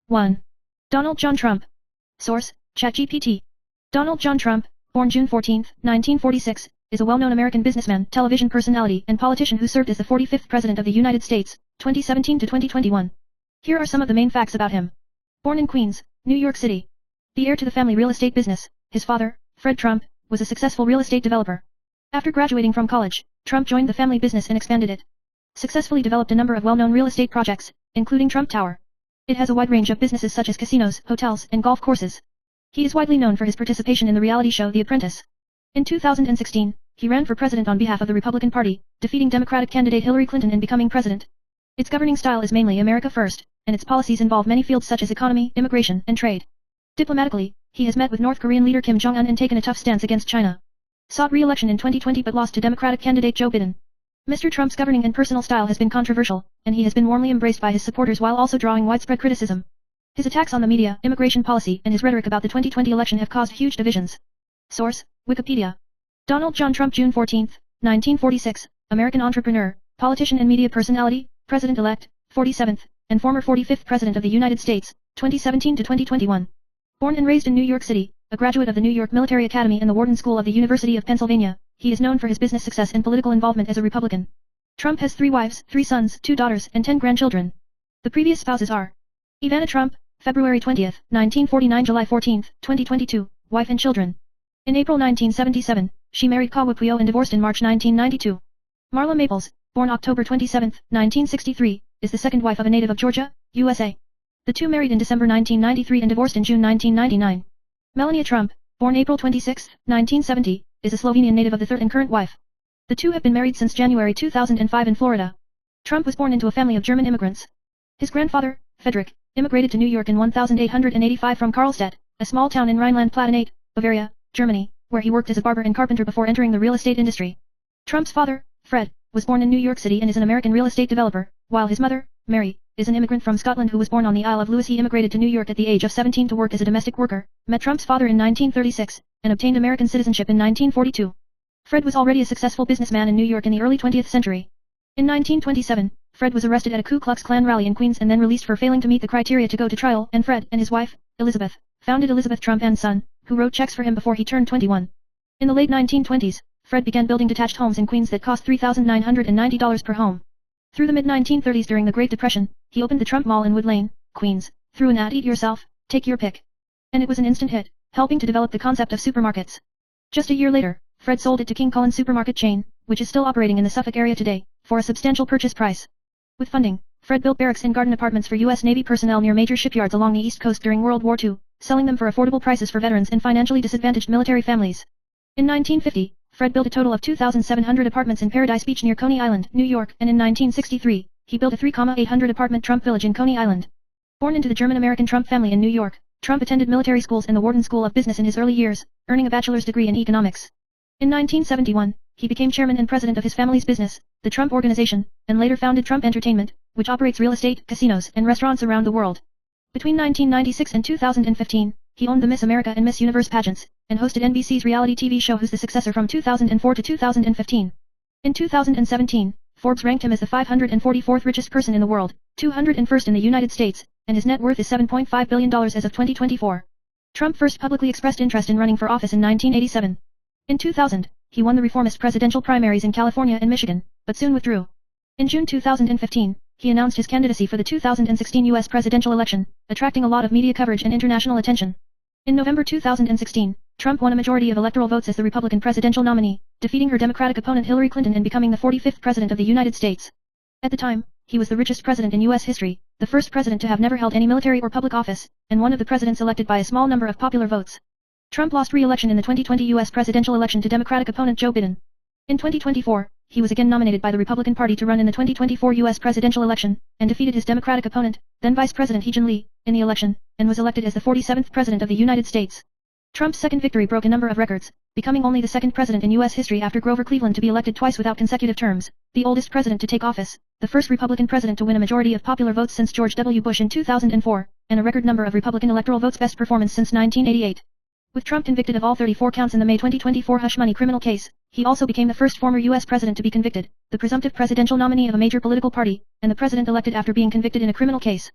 1. Donald John Trump. Source: ChatGPT. Donald John Trump, born June 14, 1946, is a well-known American businessman, television personality, and politician who served as the 45th President of the United States, 2017 to 2021. Here are some of the main facts about him. Born in Queens, New York City. The heir to the family real estate business, his father, Fred Trump, was a successful real estate developer. After graduating from college, Trump joined the family business and expanded it. Successfully developed a number of well-known real estate projects, including Trump Tower. It has a wide range of businesses such as casinos, hotels, and golf courses. He is widely known for his participation in the reality show The Apprentice. In 2016, he ran for president on behalf of the Republican Party, defeating Democratic candidate Hillary Clinton and becoming president. Its governing style is mainly America First, and its policies involve many fields such as economy, immigration, and trade. Diplomatically, he has met with North Korean leader Kim Jong-un and taken a tough stance against China. Sought re-election in 2020 but lost to Democratic candidate Joe Biden. Mr. Trump's governing and personal style has been controversial, and he has been warmly embraced by his supporters while also drawing widespread criticism. His attacks on the media, immigration policy, and his rhetoric about the 2020 election have caused huge divisions. Source: Wikipedia. Donald John Trump, June 14, 1946, American entrepreneur, politician and media personality, President-elect, 47th, and former 45th President of the United States, 2017 to 2021. Born and raised in New York City, a graduate of the New York Military Academy and the Wharton School of the University of Pennsylvania, he is known for his business success and political involvement as a Republican. Trump has 3 wives, 3 sons, 2 daughters, and 10 grandchildren. The previous spouses are Ivana Trump, February 20, 1949 July 14, 2022, wife and children. In April 1977, she married Kawapio and divorced in March 1992. Marla Maples, born October 27, 1963, is the second wife of a native of Georgia, USA. The two married in December 1993 and divorced in June 1999. Melania Trump, born April 26, 1970, is a Slovenian native of the third and current wife. The two have been married since January 2005 in Florida. Trump was born into a family of German immigrants. His grandfather, Frederick, immigrated to New York in 1885 from Karlstadt, a small town in Rhineland-Palatinate, Bavaria, Germany, where he worked as a barber and carpenter before entering the real estate industry. Trump's father, Fred, was born in New York City and is an American real estate developer, while his mother, Mary, is an immigrant from Scotland who was born on the Isle of Lewis. He immigrated to New York at the age of 17 to work as a domestic worker, met Trump's father in 1936, and obtained American citizenship in 1942. Fred was already a successful businessman in New York in the early 20th century. In 1927, Fred was arrested at a Ku Klux Klan rally in Queens and then released for failing to meet the criteria to go to trial, and Fred and his wife, Elizabeth, founded Elizabeth Trump and Son, who wrote checks for him before he turned 21. In the late 1920s, Fred began building detached homes in Queens that cost $3,990 per home. Through the mid-1930s during the Great Depression, he opened the Trump Mall in Wood Lane, Queens, through an ad "Eat yourself, take your pick." And it was an instant hit, helping to develop the concept of supermarkets. Just a year later, Fred sold it to King Cullen supermarket chain, which is still operating in the Suffolk area today, for a substantial purchase price. With funding, Fred built barracks and garden apartments for U.S. Navy personnel near major shipyards along the East Coast during World War II, selling them for affordable prices for veterans and financially disadvantaged military families. In 1950, Fred built a total of 2,700 apartments in Paradise Beach near Coney Island, New York, and in 1963, he built a 3,800 apartment Trump Village in Coney Island. Born into the German-American Trump family in New York, Trump attended military schools and the Wharton School of Business in his early years, earning a bachelor's degree in economics. In 1971, he became chairman and president of his family's business, the Trump Organization, and later founded Trump Entertainment, which operates real estate, casinos, and restaurants around the world. Between 1996 and 2015, he owned the Miss America and Miss Universe pageants, and hosted NBC's reality TV show Who's the Successor from 2004 to 2015. In 2017, Forbes ranked him as the 544th richest person in the world, 201st in the United States, and his net worth is $7.5 billion as of 2024. Trump first publicly expressed interest in running for office in 1987. In 2000, he won the reformist presidential primaries in California and Michigan, but soon withdrew. In June 2015, he announced his candidacy for the 2016 U.S. presidential election, attracting a lot of media coverage and international attention. In November 2016, Trump won a majority of electoral votes as the Republican presidential nominee, defeating her Democratic opponent Hillary Clinton and becoming the 45th President of the United States. At the time, he was the richest president in U.S. history, the first president to have never held any military or public office, and one of the presidents elected by a small number of popular votes. Trump lost re-election in the 2020 U.S. presidential election to Democratic opponent Joe Biden. In 2024, he was again nominated by the Republican Party to run in the 2024 U.S. presidential election, and defeated his Democratic opponent, then Vice President He-Jin Lee, in the election, and was elected as the 47th President of the United States. Trump's second victory broke a number of records, becoming only the second president in U.S. history after Grover Cleveland to be elected twice without consecutive terms, the oldest president to take office, the first Republican president to win a majority of popular votes since George W. Bush in 2004, and a record number of Republican electoral votes, best performance since 1988. With Trump convicted of all 34 counts in the May 2024 hush money criminal case, he also became the first former U.S. president to be convicted, the presumptive presidential nominee of a major political party, and the president elected after being convicted in a criminal case.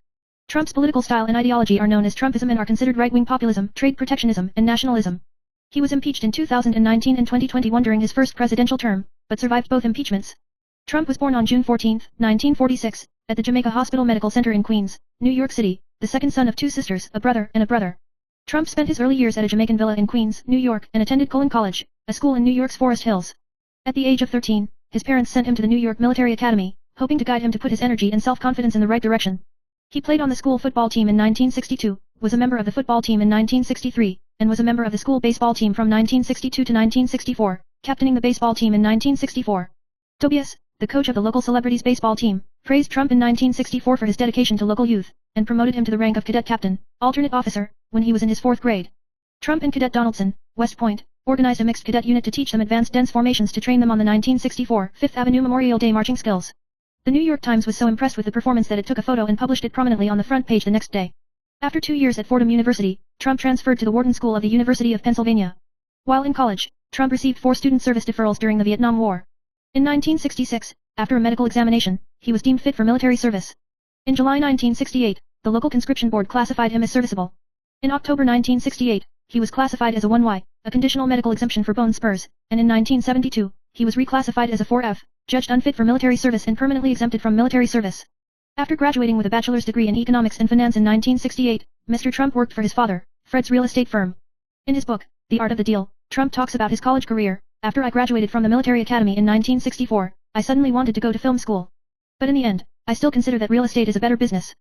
Trump's political style and ideology are known as Trumpism and are considered right-wing populism, trade protectionism, and nationalism. He was impeached in 2019 and 2021 during his first presidential term, but survived both impeachments. Trump was born on June 14, 1946, at the Jamaica Hospital Medical Center in Queens, New York City, the second son of two sisters, a brother and a brother. Trump spent his early years at a Jamaican villa in Queens, New York, and attended Cullen College, a school in New York's Forest Hills. At the age of 13, his parents sent him to the New York Military Academy, hoping to guide him to put his energy and self-confidence in the right direction. He played on the school football team in 1962, was a member of the football team in 1963, and was a member of the school baseball team from 1962 to 1964, captaining the baseball team in 1964. Tobias, the coach of the local celebrities baseball team, praised Trump in 1964 for his dedication to local youth, and promoted him to the rank of cadet captain, alternate officer, when he was in his 4th grade. Trump and Cadet Donaldson, West Point, organized a mixed cadet unit to teach them advanced dense formations to train them on the 1964 Fifth Avenue Memorial Day marching skills. The New York Times was so impressed with the performance that it took a photo and published it prominently on the front page the next day. After 2 years at Fordham University, Trump transferred to the Wharton School of the University of Pennsylvania. While in college, Trump received 4 student service deferrals during the Vietnam War. In 1966, after a medical examination, he was deemed fit for military service. In July 1968, the local conscription board classified him as serviceable. In October 1968, he was classified as a 1Y, a conditional medical exemption for bone spurs, and in 1972, he was reclassified as a 4F, judged unfit for military service and permanently exempted from military service. After graduating with a bachelor's degree in economics and finance in 1968, Mr. Trump worked for his father, Fred's real estate firm. In his book, The Art of the Deal, Trump talks about his college career. After I graduated from the military academy in 1964, I suddenly wanted to go to film school. But in the end, I still consider that real estate is a better business.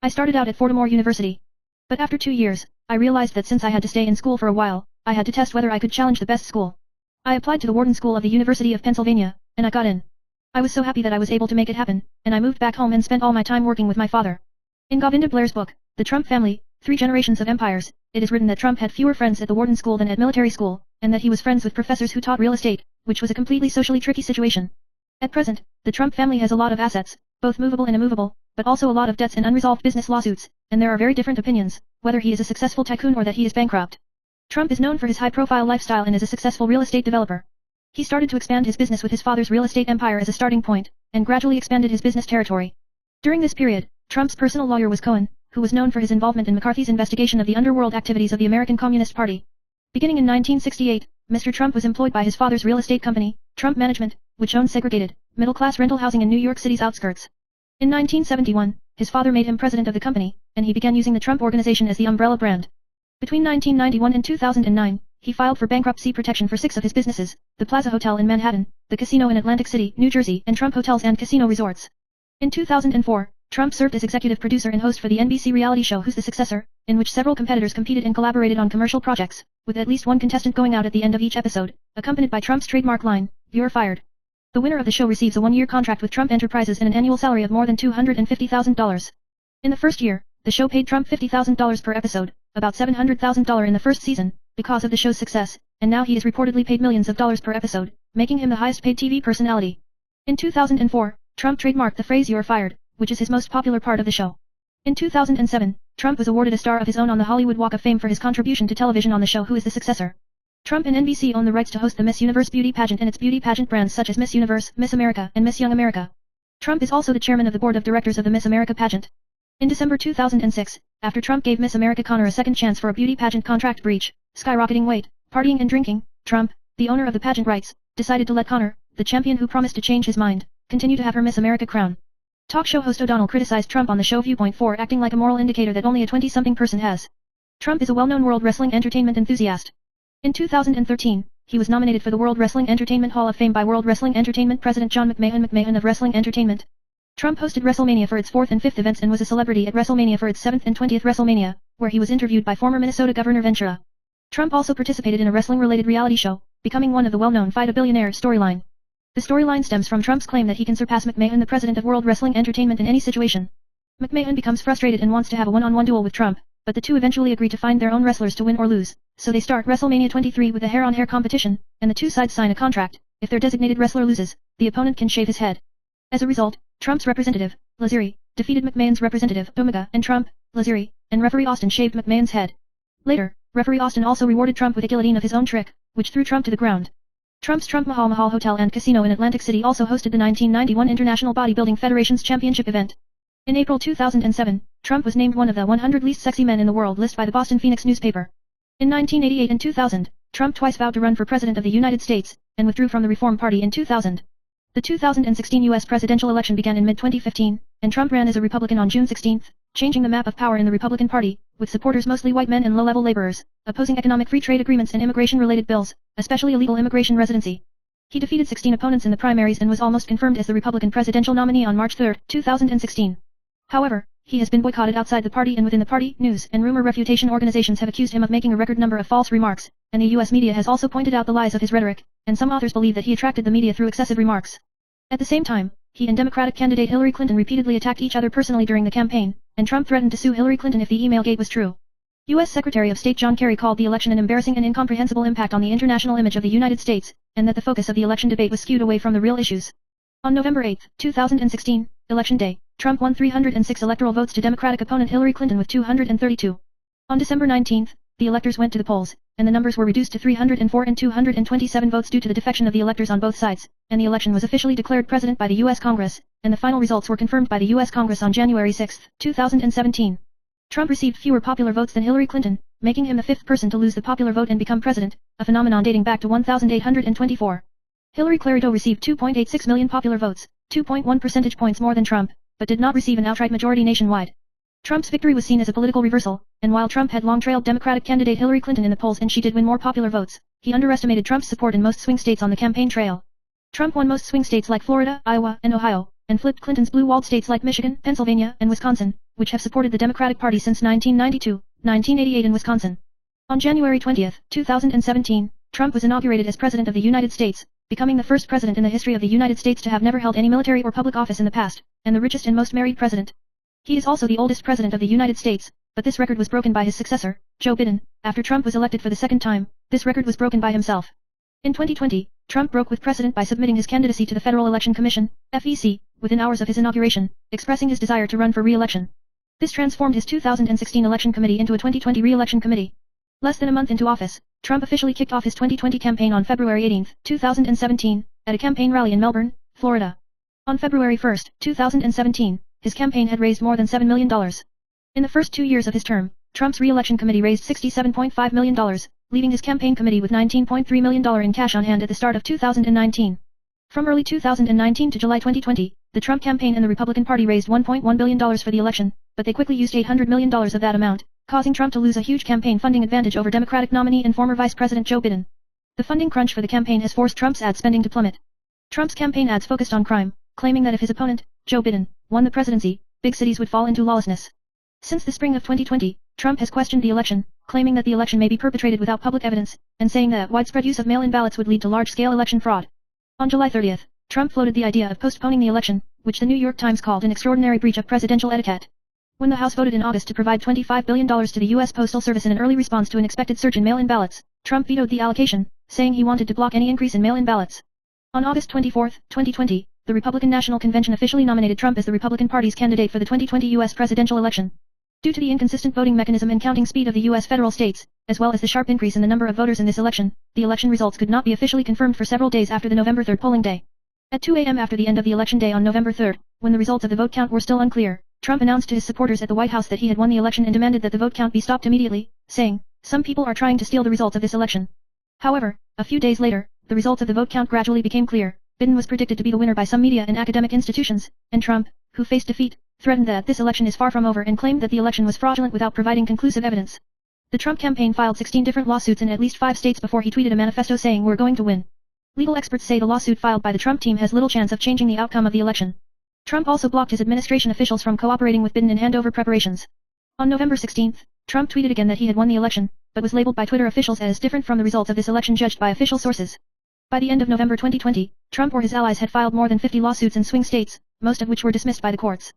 I started out at Fordham University. But after 2 years, I realized that since I had to stay in school for a while, I had to test whether I could challenge the best school. I applied to the Wharton School of the University of Pennsylvania, and I got in. I was so happy that I was able to make it happen, and I moved back home and spent all my time working with my father. In Govinda Blair's book, The Trump Family, 3 Generations of Empires, it is written that Trump had fewer friends at the Wharton School than at military school, and that he was friends with professors who taught real estate, which was a completely socially tricky situation. At present, the Trump family has a lot of assets, both movable and immovable, but also a lot of debts and unresolved business lawsuits, and there are very different opinions, whether he is a successful tycoon or that he is bankrupt. Trump is known for his high-profile lifestyle and is a successful real estate developer. He started to expand his business with his father's real estate empire as a starting point, and gradually expanded his business territory. During this period, Trump's personal lawyer was Cohen, who was known for his involvement in McCarthy's investigation of the underworld activities of the American Communist Party. Beginning in 1968, Mr. Trump was employed by his father's real estate company, Trump Management, which owned segregated, middle-class rental housing in New York City's outskirts. In 1971, his father made him president of the company, and he began using the Trump Organization as the umbrella brand. Between 1991 and 2009, he filed for bankruptcy protection for 6 of his businesses, the Plaza Hotel in Manhattan, the casino in Atlantic City, New Jersey, and Trump Hotels and Casino Resorts. In 2004, Trump served as executive producer and host for the NBC reality show Who's the Successor, in which several competitors competed and collaborated on commercial projects, with at least one contestant going out at the end of each episode, accompanied by Trump's trademark line, "You're fired." The winner of the show receives a 1-year contract with Trump Enterprises and an annual salary of more than $250,000. In the first year, the show paid Trump $50,000 per episode, about $700,000 in the first season, because of the show's success, and now he is reportedly paid millions of dollars per episode, making him the highest-paid TV personality. In 2004, Trump trademarked the phrase "You're fired," which is his most popular part of the show. In 2007, Trump was awarded a star of his own on the Hollywood Walk of Fame for his contribution to television on the show Who is the Successor. Trump and NBC own the rights to host the Miss Universe beauty pageant and its beauty pageant brands such as Miss Universe, Miss America, and Miss Young America. Trump is also the chairman of the board of directors of the Miss America pageant. In December 2006, after Trump gave Miss America Connor a second chance for a beauty pageant contract breach, skyrocketing weight, partying and drinking, Trump, the owner of the pageant rights, decided to let Connor, the champion who promised to change his mind, continue to have her Miss America crown. Talk show host O'Donnell criticized Trump on the show Viewpoint for acting like a moral indicator that only a 20-something person has. Trump is a well-known world wrestling entertainment enthusiast. In 2013, he was nominated for the World Wrestling Entertainment Hall of Fame by World Wrestling Entertainment President John McMahon of Wrestling Entertainment. Trump hosted WrestleMania for its 4th and 5th events and was a celebrity at WrestleMania for its 7th and 20th WrestleMania, where he was interviewed by former Minnesota Governor Ventura. Trump also participated in a wrestling-related reality show, becoming one of the well-known Fight a Billionaire storyline. The storyline stems from Trump's claim that he can surpass McMahon, the president of World Wrestling Entertainment, in any situation. McMahon becomes frustrated and wants to have a one-on-one duel with Trump, but the two eventually agree to find their own wrestlers to win or lose, so they start WrestleMania 23 with a hair-on-hair competition, and the two sides sign a contract. If their designated wrestler loses, the opponent can shave his head. As a result, Trump's representative, Lazeri, defeated McMahon's representative, Omega, and Trump, Lazeri, and referee Austin shaved McMahon's head. Later, referee Austin also rewarded Trump with a guillotine of his own trick, which threw Trump to the ground. Trump's Trump Mahal Hotel and Casino in Atlantic City also hosted the 1991 International Bodybuilding Federation's championship event. In April 2007, Trump was named one of the 100 least sexy men in the world list by the Boston Phoenix newspaper. In 1988 and 2000, Trump twice vowed to run for President of the United States, and withdrew from the Reform Party in 2000. The 2016 U.S. presidential election began in mid-2015, and Trump ran as a Republican on June 16, changing the map of power in the Republican Party, with supporters mostly white men and low-level laborers, opposing economic free trade agreements and immigration-related bills, especially illegal immigration residency. He defeated 16 opponents in the primaries and was almost confirmed as the Republican presidential nominee on March 3, 2016. However, he has been boycotted outside the party and within the party. News and rumor refutation organizations have accused him of making a record number of false remarks, and the U.S. media has also pointed out the lies of his rhetoric, and some authors believe that he attracted the media through excessive remarks. At the same time, he and Democratic candidate Hillary Clinton repeatedly attacked each other personally during the campaign, and Trump threatened to sue Hillary Clinton if the email gate was true. U.S. Secretary of State John Kerry called the election an embarrassing and incomprehensible impact on the international image of the United States, and that the focus of the election debate was skewed away from the real issues. On November 8, 2016, Election Day, Trump won 306 electoral votes to Democratic opponent Hillary Clinton with 232. On December 19, the electors went to the polls, and the numbers were reduced to 304 and 227 votes due to the defection of the electors on both sides, and the election was officially declared president by the U.S. Congress, and the final results were confirmed by the U.S. Congress on January 6, 2017. Trump received fewer popular votes than Hillary Clinton, making him the fifth person to lose the popular vote and become president, a phenomenon dating back to 1824. Hillary Clinton received 2.86 million popular votes, 2.1 percentage points more than Trump, but did not receive an outright majority nationwide. Trump's victory was seen as a political reversal, and while Trump had long trailed Democratic candidate Hillary Clinton in the polls and she did win more popular votes, he underestimated Trump's support in most swing states on the campaign trail. Trump won most swing states like Florida, Iowa, and Ohio, and flipped Clinton's blue-walled states like Michigan, Pennsylvania, and Wisconsin, which have supported the Democratic Party since 1992, 1988 in Wisconsin. On January 20, 2017, Trump was inaugurated as President of the United States, becoming the first president in the history of the United States to have never held any military or public office in the past, and the richest and most married president. He is also the oldest president of the United States, but this record was broken by his successor, Joe Biden, after Trump was elected for the second time. This record was broken by himself. In 2020, Trump broke with precedent by submitting his candidacy to the Federal Election Commission, FEC, within hours of his inauguration, expressing his desire to run for re-election. This transformed his 2016 election committee into a 2020 re-election committee. Less than a month into office, Trump officially kicked off his 2020 campaign on February 18, 2017, at a campaign rally in Melbourne, Florida. On February 1, 2017, his campaign had raised more than $7 million. In the first 2 years of his term, Trump's re-election committee raised $67.5 million, leaving his campaign committee with $19.3 million in cash on hand at the start of 2019. From early 2019 to July 2020, the Trump campaign and the Republican Party raised $1.1 billion for the election, but they quickly used $800 million of that amount, causing Trump to lose a huge campaign funding advantage over Democratic nominee and former Vice President Joe Biden. The funding crunch for the campaign has forced Trump's ad spending to plummet. Trump's campaign ads focused on crime, claiming that if his opponent, Joe Biden, won the presidency, big cities would fall into lawlessness. Since the spring of 2020, Trump has questioned the election, claiming that the election may be perpetrated without public evidence, and saying that widespread use of mail-in ballots would lead to large-scale election fraud. On July 30, Trump floated the idea of postponing the election, which the New York Times called an extraordinary breach of presidential etiquette. When the House voted in August to provide $25 billion to the U.S. Postal Service in an early response to an expected surge in mail-in ballots, Trump vetoed the allocation, saying he wanted to block any increase in mail-in ballots. On August 24, 2020, the Republican National Convention officially nominated Trump as the Republican Party's candidate for the 2020 U.S. presidential election. Due to the inconsistent voting mechanism and counting speed of the U.S. federal states, as well as the sharp increase in the number of voters in this election, the election results could not be officially confirmed for several days after the November 3 polling day. At 2 a.m. after the end of the election day on November 3, when the results of the vote count were still unclear, Trump announced to his supporters at the White House that he had won the election and demanded that the vote count be stopped immediately, saying, "Some people are trying to steal the results of this election." However, a few days later, the results of the vote count gradually became clear. Biden was predicted to be the winner by some media and academic institutions, and Trump, who faced defeat, threatened that this election is far from over and claimed that the election was fraudulent without providing conclusive evidence. The Trump campaign filed 16 different lawsuits in at least 5 states before he tweeted a manifesto saying "We're going to win." Legal experts say the lawsuit filed by the Trump team has little chance of changing the outcome of the election. Trump also blocked his administration officials from cooperating with Biden in handover preparations. On November 16, Trump tweeted again that he had won the election, but was labeled by Twitter officials as different from the results of this election judged by official sources. By the end of November 2020, Trump or his allies had filed more than 50 lawsuits in swing states, most of which were dismissed by the courts.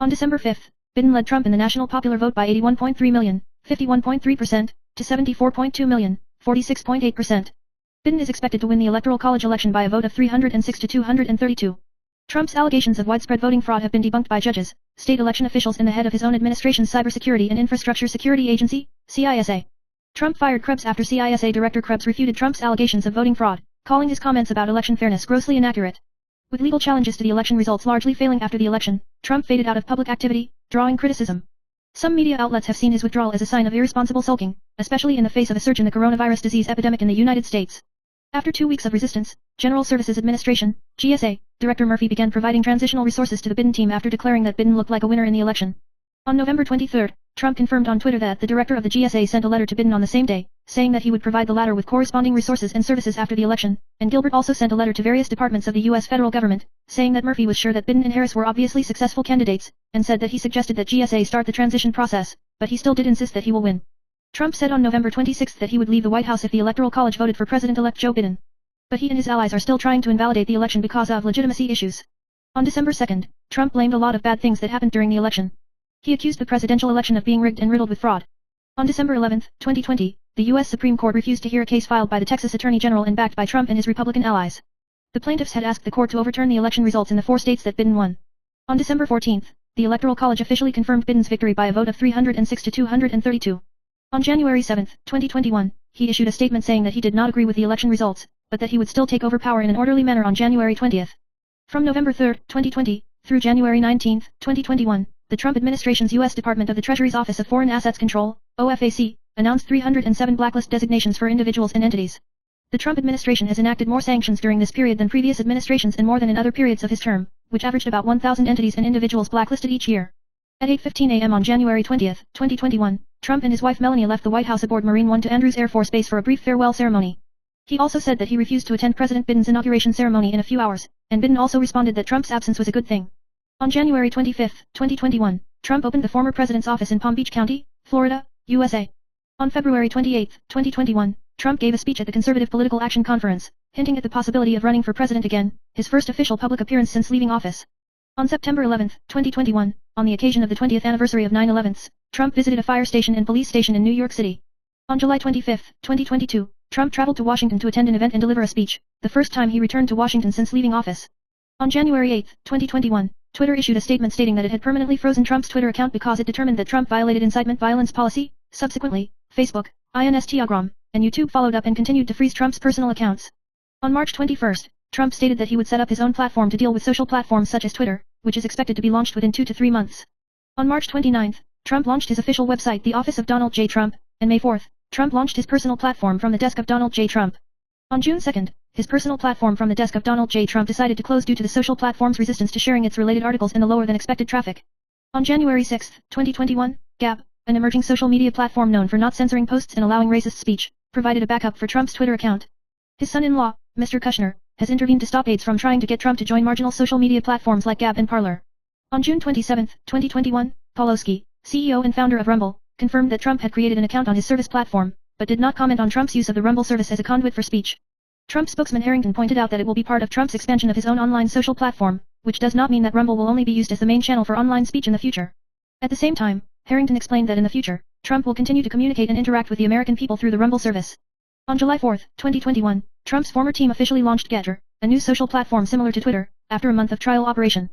On December 5, Biden led Trump in the national popular vote by 81.3 million, 51.3%, to 74.2 million, 46.8%. Biden is expected to win the Electoral College election by a vote of 306 to 232. Trump's allegations of widespread voting fraud have been debunked by judges, state election officials and the head of his own administration's Cybersecurity and Infrastructure Security Agency, CISA. Trump fired Krebs after CISA Director Krebs refuted Trump's allegations of voting fraud, calling his comments about election fairness grossly inaccurate. With legal challenges to the election results largely failing after the election, Trump faded out of public activity, drawing criticism. Some media outlets have seen his withdrawal as a sign of irresponsible sulking, especially in the face of a surge in the coronavirus disease epidemic in the United States. After 2 weeks of resistance, General Services Administration, GSA, Director Murphy began providing transitional resources to the Biden team after declaring that Biden looked like a winner in the election. On November 23, Trump confirmed on Twitter that the director of the GSA sent a letter to Biden on the same day, saying that he would provide the latter with corresponding resources and services after the election, and Gilbert also sent a letter to various departments of the U.S. federal government, saying that Murphy was sure that Biden and Harris were obviously successful candidates, and said that he suggested that GSA start the transition process, but he still did insist that he will win. Trump said on November 26 that he would leave the White House if the Electoral College voted for President-elect Joe Biden. But he and his allies are still trying to invalidate the election because of legitimacy issues. On December 2, Trump blamed a lot of bad things that happened during the election. He accused the presidential election of being rigged and riddled with fraud. On December 11, 2020, the U.S. Supreme Court refused to hear a case filed by the Texas Attorney General and backed by Trump and his Republican allies. The plaintiffs had asked the court to overturn the election results in the 4 states that Biden won. On December 14, the Electoral College officially confirmed Biden's victory by a vote of 306 to 232. On January 7, 2021, he issued a statement saying that he did not agree with the election results, but that he would still take over power in an orderly manner on January 20. From November 3, 2020, through January 19, 2021, the Trump administration's U.S. Department of the Treasury's Office of Foreign Assets Control, OFAC, announced 307 blacklist designations for individuals and entities. The Trump administration has enacted more sanctions during this period than previous administrations and more than in other periods of his term, which averaged about 1,000 entities and individuals blacklisted each year. At 8:15 a.m. on January 20, 2021, Trump and his wife Melania left the White House aboard Marine One to Andrews Air Force Base for a brief farewell ceremony. He also said that he refused to attend President Biden's inauguration ceremony in a few hours, and Biden also responded that Trump's absence was a good thing. On January 25, 2021, Trump opened the former president's office in Palm Beach County, Florida, USA. On February 28, 2021, Trump gave a speech at the Conservative Political Action Conference, hinting at the possibility of running for president again, his first official public appearance since leaving office. On September 11, 2021, on the occasion of the 20th anniversary of 9/11, Trump visited a fire station and police station in New York City. On July 25, 2022, Trump traveled to Washington to attend an event and deliver a speech, the first time he returned to Washington since leaving office. On January 8, 2021, Twitter issued a statement stating that it had permanently frozen Trump's Twitter account because it determined that Trump violated incitement violence policy. Subsequently, Facebook, Instagram, and YouTube followed up and continued to freeze Trump's personal accounts. On March 21, Trump stated that he would set up his own platform to deal with social platforms such as Twitter, which is expected to be launched within 2 to 3 months. On March 29, Trump launched his official website, the Office of Donald J. Trump, and May 4, Trump launched his personal platform from the desk of Donald J. Trump. On June 2, his personal platform from the desk of Donald J. Trump decided to close due to the social platform's resistance to sharing its related articles and the lower than expected traffic. On January 6, 2021, Gab, an emerging social media platform known for not censoring posts and allowing racist speech, provided a backup for Trump's Twitter account. His son-in-law, Mr. Kushner, has intervened to stop aides from trying to get Trump to join marginal social media platforms like Gab and Parler. On June 27, 2021, Paul Oski, CEO and founder of Rumble, confirmed that Trump had created an account on his service platform, but did not comment on Trump's use of the Rumble service as a conduit for speech. Trump spokesman Harrington pointed out that it will be part of Trump's expansion of his own online social platform, which does not mean that Rumble will only be used as the main channel for online speech in the future. At the same time, Harrington explained that in the future, Trump will continue to communicate and interact with the American people through the Rumble service. On July 4, 2021, Trump's former team officially launched Gettr, a new social platform similar to Twitter, after a month of trial operation.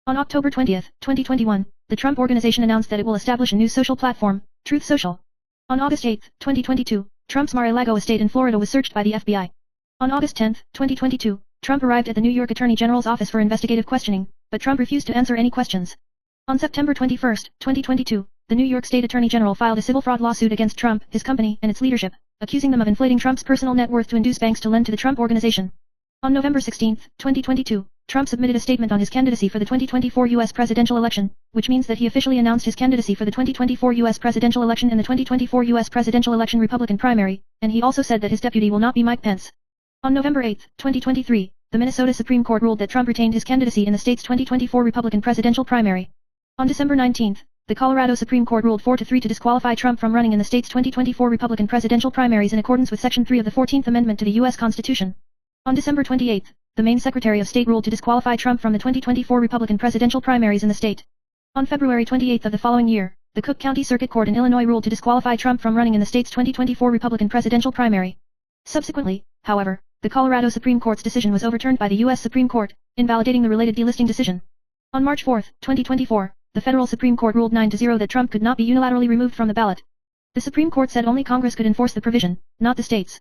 On October 20, 2021, the Trump Organization announced that it will establish a new social platform, Truth Social. On August 8, 2022, Trump's Mar-a-Lago estate in Florida was searched by the FBI. On August 10, 2022, Trump arrived at the New York Attorney General's office for investigative questioning, but Trump refused to answer any questions. On September 21, 2022, the New York State Attorney General filed a civil fraud lawsuit against Trump, his company, and its leadership, accusing them of inflating Trump's personal net worth to induce banks to lend to the Trump Organization. On November 16, 2022, Trump submitted a statement on his candidacy for the 2024 U.S. presidential election, which means that he officially announced his candidacy for the 2024 U.S. presidential election and the 2024 U.S. presidential election Republican primary, and he also said that his deputy will not be Mike Pence. On November 8, 2023, the Minnesota Supreme Court ruled that Trump retained his candidacy in the state's 2024 Republican presidential primary. On December 19, the Colorado Supreme Court ruled 4-3 to disqualify Trump from running in the state's 2024 Republican presidential primaries in accordance with Section 3 of the 14th Amendment to the U.S. Constitution. On December 28, the Maine Secretary of State ruled to disqualify Trump from the 2024 Republican presidential primaries in the state. On February 28 of the following year, the Cook County Circuit Court in Illinois ruled to disqualify Trump from running in the state's 2024 Republican presidential primary. Subsequently, however, the Colorado Supreme Court's decision was overturned by the U.S. Supreme Court, invalidating the related delisting decision. On March 4, 2024, the Federal Supreme Court ruled 9-0 that Trump could not be unilaterally removed from the ballot. The Supreme Court said only Congress could enforce the provision, not the states.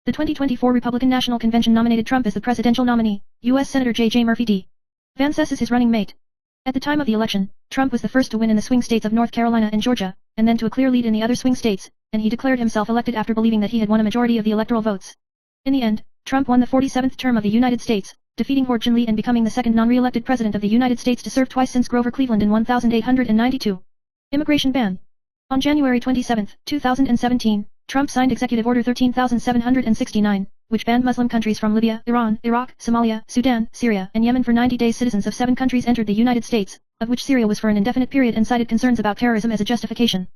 The 2024 Republican National Convention nominated Trump as the presidential nominee. U.S. Senator J.J. Murphy D. Vance is his running mate. At the time of the election, Trump was the first to win in the swing states of North Carolina and Georgia, and then to a clear lead in the other swing states, and he declared himself elected after believing that he had won a majority of the electoral votes. In the end, Trump won the 47th term of the United States, defeating Howard Lee and becoming the second non-re-elected president of the United States to serve twice since Grover Cleveland in 1892. Immigration ban. On January 27, 2017, Trump signed Executive Order 13769, which banned Muslim countries from Libya, Iran, Iraq, Somalia, Sudan, Syria, and Yemen for 90 days. Citizens of 7 countries entered the United States, of which Syria was for an indefinite period, and cited concerns about terrorism as a justification.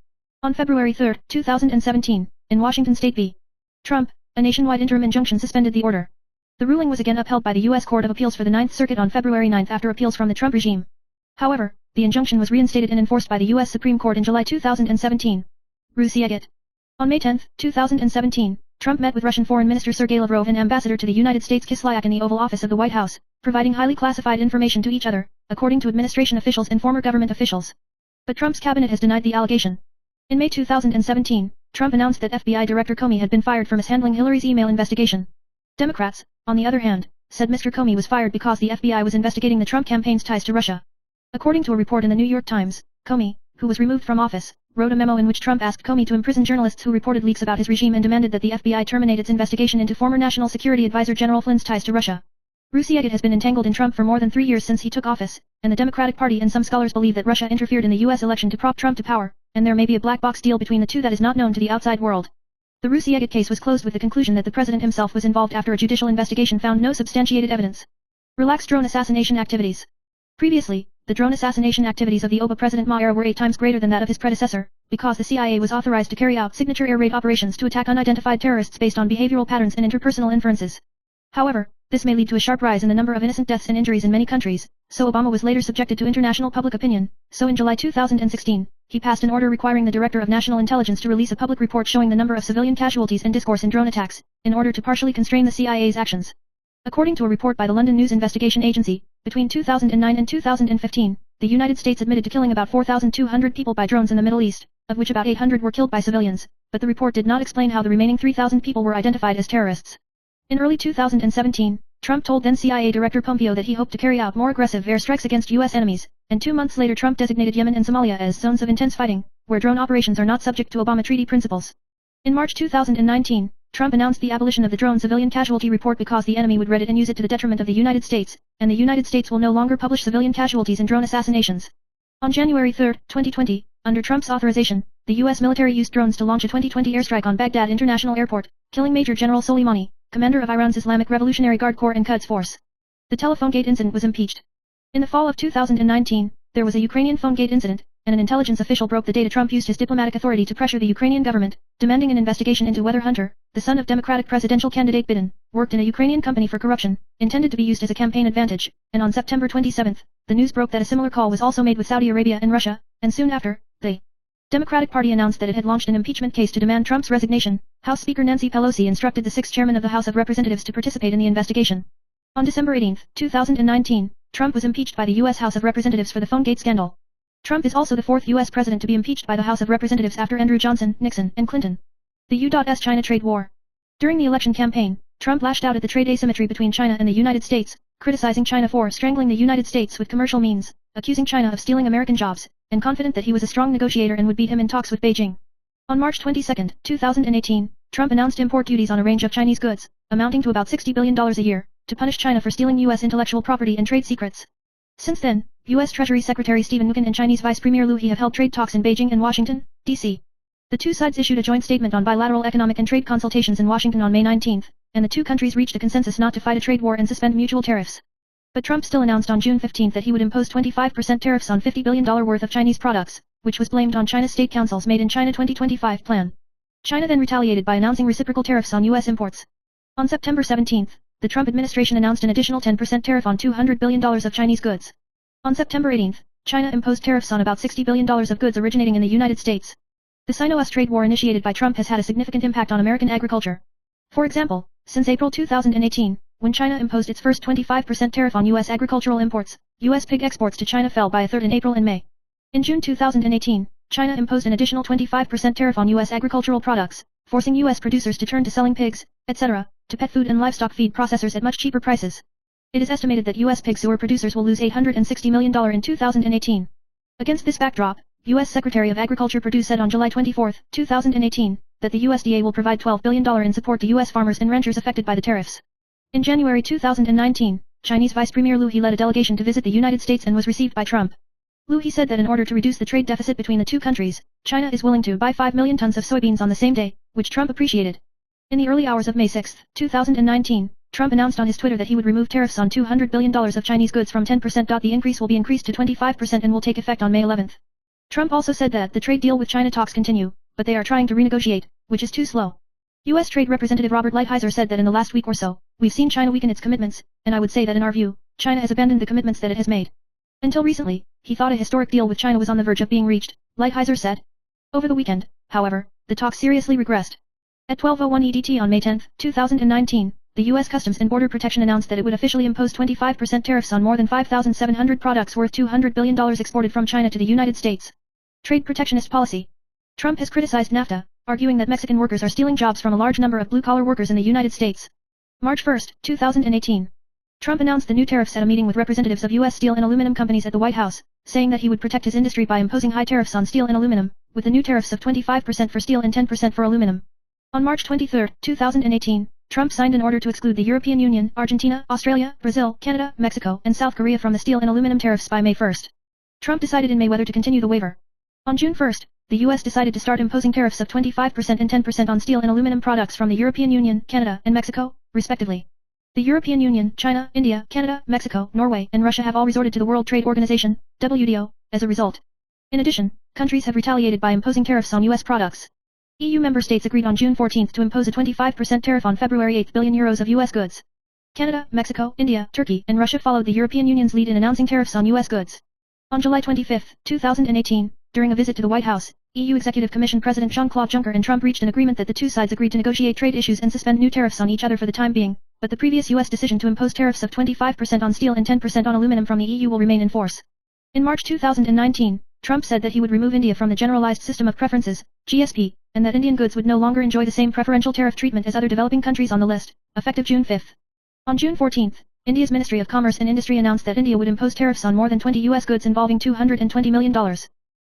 On February 3, 2017, in Washington State v. Trump, a nationwide interim injunction suspended the order. The ruling was again upheld by the U.S. Court of Appeals for the Ninth Circuit on February 9 after appeals from the Trump regime. However, the injunction was reinstated and enforced by the U.S. Supreme Court in July 2017. Rusiagit. On May 10, 2017, Trump met with Russian Foreign Minister Sergei Lavrov and Ambassador to the United States Kislyak in the Oval Office of the White House, providing highly classified information to each other, according to administration officials and former government officials. But Trump's cabinet has denied the allegation. In May 2017, Trump announced that FBI Director Comey had been fired for mishandling Hillary's email investigation. Democrats, on the other hand, said Mr. Comey was fired because the FBI was investigating the Trump campaign's ties to Russia. According to a report in the New York Times, Comey, who was removed from office, wrote a memo in which Trump asked Comey to imprison journalists who reported leaks about his regime and demanded that the FBI terminate its investigation into former National Security Advisor General Flynn's ties to Russia. Rusiagit has been entangled in Trump for more than 3 years since he took office, and the Democratic Party and some scholars believe that Russia interfered in the U.S. election to prop Trump to power, and there may be a black box deal between the two that is not known to the outside world. The Rusiagit case was closed with the conclusion that the president himself was involved after a judicial investigation found no substantiated evidence. Relaxed drone assassination activities. Previously, the drone assassination activities of the Obama President Ma era were 8 times greater than that of his predecessor, because the CIA was authorized to carry out signature air raid operations to attack unidentified terrorists based on behavioral patterns and interpersonal inferences. However, this may lead to a sharp rise in the number of innocent deaths and injuries in many countries, so Obama was later subjected to international public opinion. So in July 2016, he passed an order requiring the Director of National Intelligence to release a public report showing the number of civilian casualties and discourse in drone attacks, in order to partially constrain the CIA's actions. According to a report by the London News Investigation Agency, between 2009 and 2015, the United States admitted to killing about 4,200 people by drones in the Middle East, of which about 800 were killed by civilians, but the report did not explain how the remaining 3,000 people were identified as terrorists. In early 2017, Trump told then CIA Director Pompeo that he hoped to carry out more aggressive airstrikes against U.S. enemies, and 2 months later Trump designated Yemen and Somalia as zones of intense fighting, where drone operations are not subject to Obama Treaty principles. In March 2019, Trump announced the abolition of the drone civilian casualty report because the enemy would read it and use it to the detriment of the United States, and the United States will no longer publish civilian casualties in drone assassinations. On January 3, 2020, under Trump's authorization, the U.S. military used drones to launch a 2020 airstrike on Baghdad International Airport, killing Major General Soleimani, commander of Iran's Islamic Revolutionary Guard Corps and Quds Force. The telephone gate incident was impeached. In the fall of 2019, there was a Ukrainian phone gate incident, and an intelligence official broke the data. Trump used his diplomatic authority to pressure the Ukrainian government, demanding an investigation into whether Hunter, the son of Democratic presidential candidate Biden, worked in a Ukrainian company for corruption, intended to be used as a campaign advantage, and on September 27, the news broke that a similar call was also made with Saudi Arabia and Russia, and soon after, the Democratic Party announced that it had launched an impeachment case to demand Trump's resignation. House Speaker Nancy Pelosi instructed the 6th chairman of the House of Representatives to participate in the investigation. On December 18, 2019, Trump was impeached by the U.S. House of Representatives for the PhoneGate scandal. Trump is also the 4th U.S. president to be impeached by the House of Representatives after Andrew Johnson, Nixon, and Clinton. The U.S. China trade war. During the election campaign, Trump lashed out at the trade asymmetry between China and the United States, criticizing China for strangling the United States with commercial means, accusing China of stealing American jobs, and confident that he was a strong negotiator and would beat him in talks with Beijing. On March 22, 2018, Trump announced import duties on a range of Chinese goods, amounting to about $60 billion a year, to punish China for stealing U.S. intellectual property and trade secrets. Since then, U.S. Treasury Secretary Stephen Mnuchin and Chinese Vice Premier Liu He have held trade talks in Beijing and Washington, D.C. The two sides issued a joint statement on bilateral economic and trade consultations in Washington on May 19, and the two countries reached a consensus not to fight a trade war and suspend mutual tariffs. But Trump still announced on June 15 that he would impose 25% tariffs on $50 billion worth of Chinese products, which was blamed on China's State Council's Made in China 2025 plan. China then retaliated by announcing reciprocal tariffs on U.S. imports. On September 17, the Trump administration announced an additional 10% tariff on $200 billion of Chinese goods. On September 18, China imposed tariffs on about $60 billion of goods originating in the United States. The Sino-US trade war initiated by Trump has had a significant impact on American agriculture. For example, since April 2018, when China imposed its first 25% tariff on U.S. agricultural imports, U.S. pig exports to China fell by a third in April and May. In June 2018, China imposed an additional 25% tariff on U.S. agricultural products, forcing U.S. producers to turn to selling pigs, etc., to pet food and livestock feed processors at much cheaper prices. It is estimated that U.S. pig sewer producers will lose $860 million in 2018. Against this backdrop, U.S. Secretary of Agriculture Perdue said on July 24, 2018, that the USDA will provide $12 billion in support to U.S. farmers and ranchers affected by the tariffs. In January 2019, Chinese Vice Premier Liu He led a delegation to visit the United States and was received by Trump. Liu He said that in order to reduce the trade deficit between the two countries, China is willing to buy 5 million tons of soybeans on the same day, which Trump appreciated. In the early hours of May 6, 2019, Trump announced on his Twitter that he would remove tariffs on $200 billion of Chinese goods from 10%. The increase will be increased to 25% and will take effect on May 11. Trump also said that the trade deal with China talks continue, but they are trying to renegotiate, which is too slow. U.S. Trade Representative Robert Lighthizer said that in the last week or so, we've seen China weaken its commitments, and I would say that in our view, China has abandoned the commitments that it has made. Until recently, he thought a historic deal with China was on the verge of being reached, Lighthizer said. Over the weekend, however, the talks seriously regressed. At 12:01 EDT on May 10, 2019, the U.S. Customs and Border Protection announced that it would officially impose 25% tariffs on more than 5,700 products worth $200 billion exported from China to the United States. Trade protectionist policy. Trump has criticized NAFTA, arguing that Mexican workers are stealing jobs from a large number of blue-collar workers in the United States. March 1, 2018. Trump announced the new tariffs at a meeting with representatives of U.S. steel and aluminum companies at the White House, saying that he would protect his industry by imposing high tariffs on steel and aluminum, with the new tariffs of 25% for steel and 10% for aluminum. On March 23, 2018, Trump signed an order to exclude the European Union, Argentina, Australia, Brazil, Canada, Mexico, and South Korea from the steel and aluminum tariffs by May 1. Trump decided in May whether to continue the waiver. On June 1, the U.S. decided to start imposing tariffs of 25% and 10% on steel and aluminum products from the European Union, Canada, and Mexico, respectively. The European Union, China, India, Canada, Mexico, Norway, and Russia have all resorted to the World Trade Organization, WTO, as a result. In addition, countries have retaliated by imposing tariffs on U.S. products. EU member states agreed on June 14 to impose a 25% tariff on February 8 billion euros of U.S. goods. Canada, Mexico, India, Turkey, and Russia followed the European Union's lead in announcing tariffs on U.S. goods. On July 25, 2018, during a visit to the White House, EU Executive Commission President Jean-Claude Juncker and Trump reached an agreement that the two sides agreed to negotiate trade issues and suspend new tariffs on each other for the time being, but the previous U.S. decision to impose tariffs of 25% on steel and 10% on aluminum from the EU will remain in force. In March 2019, Trump said that he would remove India from the Generalized System of Preferences, GSP, and that Indian goods would no longer enjoy the same preferential tariff treatment as other developing countries on the list, effective June 5. On June 14, India's Ministry of Commerce and Industry announced that India would impose tariffs on more than 20 U.S. goods involving $220 million.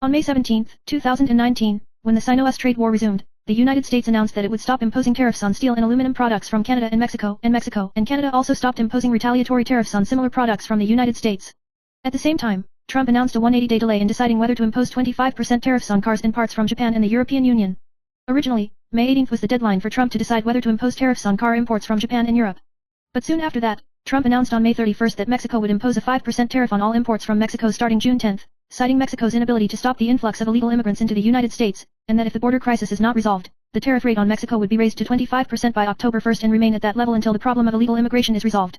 On May 17, 2019, when the Sino-US trade war resumed, the United States announced that it would stop imposing tariffs on steel and aluminum products from Canada and Mexico and Canada also stopped imposing retaliatory tariffs on similar products from the United States. At the same time, Trump announced a 180-day delay in deciding whether to impose 25% tariffs on cars and parts from Japan and the European Union. Originally, May 18 was the deadline for Trump to decide whether to impose tariffs on car imports from Japan and Europe. But soon after that, Trump announced on May 31 that Mexico would impose a 5% tariff on all imports from Mexico starting June 10, citing Mexico's inability to stop the influx of illegal immigrants into the United States, and that if the border crisis is not resolved, the tariff rate on Mexico would be raised to 25% by October 1 and remain at that level until the problem of illegal immigration is resolved.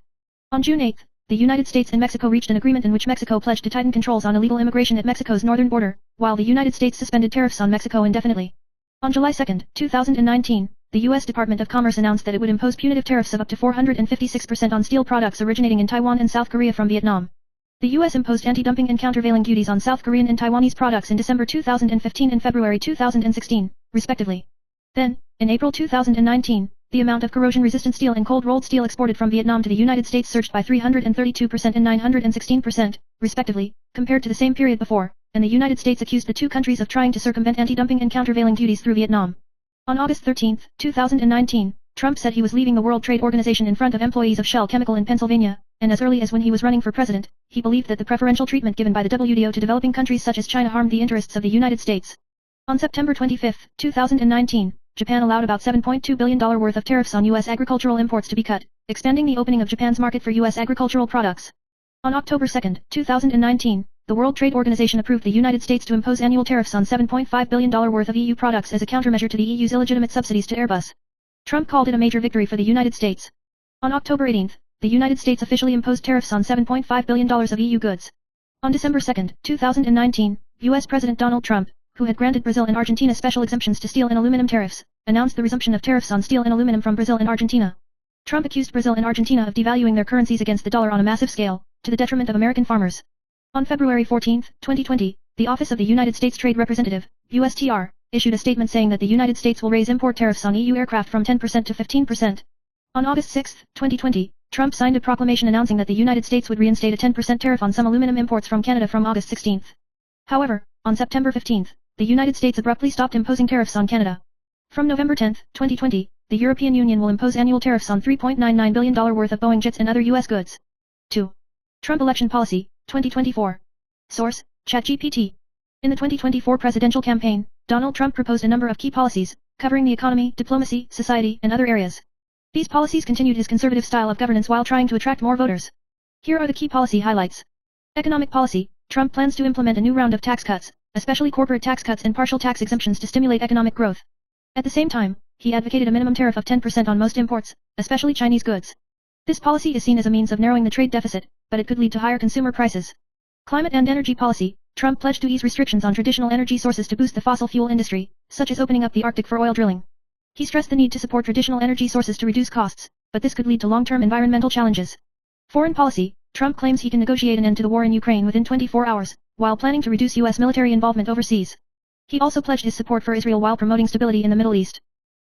On June 8, the United States and Mexico reached an agreement in which Mexico pledged to tighten controls on illegal immigration at Mexico's northern border, while the United States suspended tariffs on Mexico indefinitely. On July 2, 2019, the U.S. Department of Commerce announced that it would impose punitive tariffs of up to 456% on steel products originating in Taiwan and South Korea from Vietnam. The U.S. imposed anti-dumping and countervailing duties on South Korean and Taiwanese products in December 2015 and February 2016, respectively. Then, in April 2019, the amount of corrosion-resistant steel and cold-rolled steel exported from Vietnam to the United States surged by 332% and 916%, respectively, compared to the same period before, and the United States accused the two countries of trying to circumvent anti-dumping and countervailing duties through Vietnam. On August 13, 2019, Trump said he was leaving the World Trade Organization in front of employees of Shell Chemical in Pennsylvania, and as early as when he was running for president, he believed that the preferential treatment given by the WTO to developing countries such as China harmed the interests of the United States. On September 25, 2019, Japan allowed about $7.2 billion worth of tariffs on U.S. agricultural imports to be cut, expanding the opening of Japan's market for U.S. agricultural products. On October 2, 2019, the World Trade Organization approved the United States to impose annual tariffs on $7.5 billion worth of EU products as a countermeasure to the EU's illegitimate subsidies to Airbus. Trump called it a major victory for the United States. On October 18, the United States officially imposed tariffs on $7.5 billion of EU goods. On December 2, 2019, U.S. President Donald Trump, who had granted Brazil and Argentina special exemptions to steel and aluminum tariffs, announced the resumption of tariffs on steel and aluminum from Brazil and Argentina. Trump accused Brazil and Argentina of devaluing their currencies against the dollar on a massive scale, to the detriment of American farmers. On February 14, 2020, the Office of the United States Trade Representative, USTR, issued a statement saying that the United States will raise import tariffs on EU aircraft from 10% to 15%. On August 6, 2020, Trump signed a proclamation announcing that the United States would reinstate a 10% tariff on some aluminum imports from Canada from August 16. However, on September 15, the United States abruptly stopped imposing tariffs on Canada. From November 10, 2020, the European Union will impose annual tariffs on $3.99 billion worth of Boeing jets and other U.S. goods. 2. Trump election policy, 2024. Source, ChatGPT. In the 2024 presidential campaign, Donald Trump proposed a number of key policies, covering the economy, diplomacy, society, and other areas. These policies continued his conservative style of governance while trying to attract more voters. Here are the key policy highlights. Economic policy, Trump plans to implement a new round of tax cuts, especially corporate tax cuts and partial tax exemptions to stimulate economic growth. At the same time, he advocated a minimum tariff of 10% on most imports, especially Chinese goods. This policy is seen as a means of narrowing the trade deficit, but it could lead to higher consumer prices. Climate and energy policy, Trump pledged to ease restrictions on traditional energy sources to boost the fossil fuel industry, such as opening up the Arctic for oil drilling. He stressed the need to support traditional energy sources to reduce costs, but this could lead to long-term environmental challenges. Foreign policy, Trump claims he can negotiate an end to the war in Ukraine within 24 hours, while planning to reduce U.S. military involvement overseas. He also pledged his support for Israel while promoting stability in the Middle East.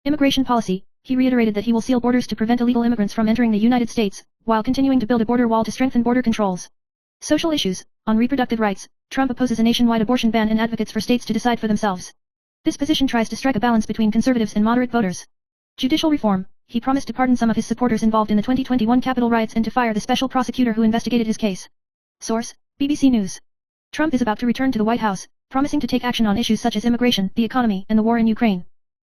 Immigration policy, he reiterated that he will seal borders to prevent illegal immigrants from entering the United States, while continuing to build a border wall to strengthen border controls. Social issues, on reproductive rights, Trump opposes a nationwide abortion ban and advocates for states to decide for themselves. This position tries to strike a balance between conservatives and moderate voters. Judicial reform, he promised to pardon some of his supporters involved in the 2021 Capitol riots and to fire the special prosecutor who investigated his case. Source, BBC News. Trump is about to return to the White House, promising to take action on issues such as immigration, the economy, and the war in Ukraine.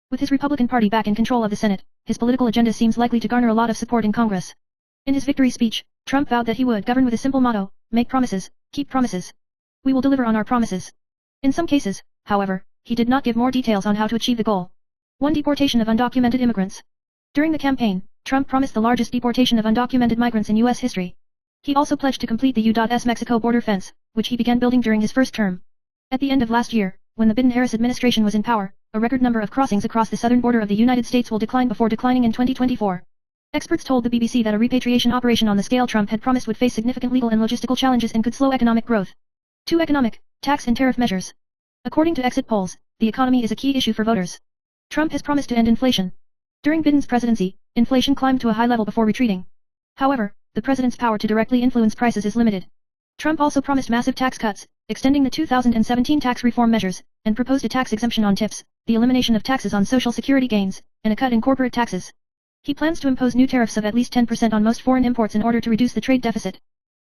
With his Republican Party back in control of the Senate, his political agenda seems likely to garner a lot of support in Congress. In his victory speech, Trump vowed that he would govern with a simple motto: make promises, keep promises. We will deliver on our promises. In some cases, however, he did not give more details on how to achieve the goal. 1. Deportation of undocumented immigrants. During the campaign, Trump promised the largest deportation of undocumented migrants in U.S. history. He also pledged to complete the U.S. Mexico border fence, which he began building during his first term. At the end of last year, when the Biden-Harris administration was in power, a record number of crossings across the southern border of the United States will decline before declining in 2024. Experts told the BBC that a repatriation operation on the scale Trump had promised would face significant legal and logistical challenges and could slow economic growth. 2. Economic, tax and tariff measures. According to exit polls, the economy is a key issue for voters. Trump has promised to end inflation. During Biden's presidency, inflation climbed to a high level before retreating. However, the president's power to directly influence prices is limited. Trump also promised massive tax cuts, extending the 2017 tax reform measures, and proposed a tax exemption on tips, the elimination of taxes on Social Security gains, and a cut in corporate taxes. He plans to impose new tariffs of at least 10% on most foreign imports in order to reduce the trade deficit.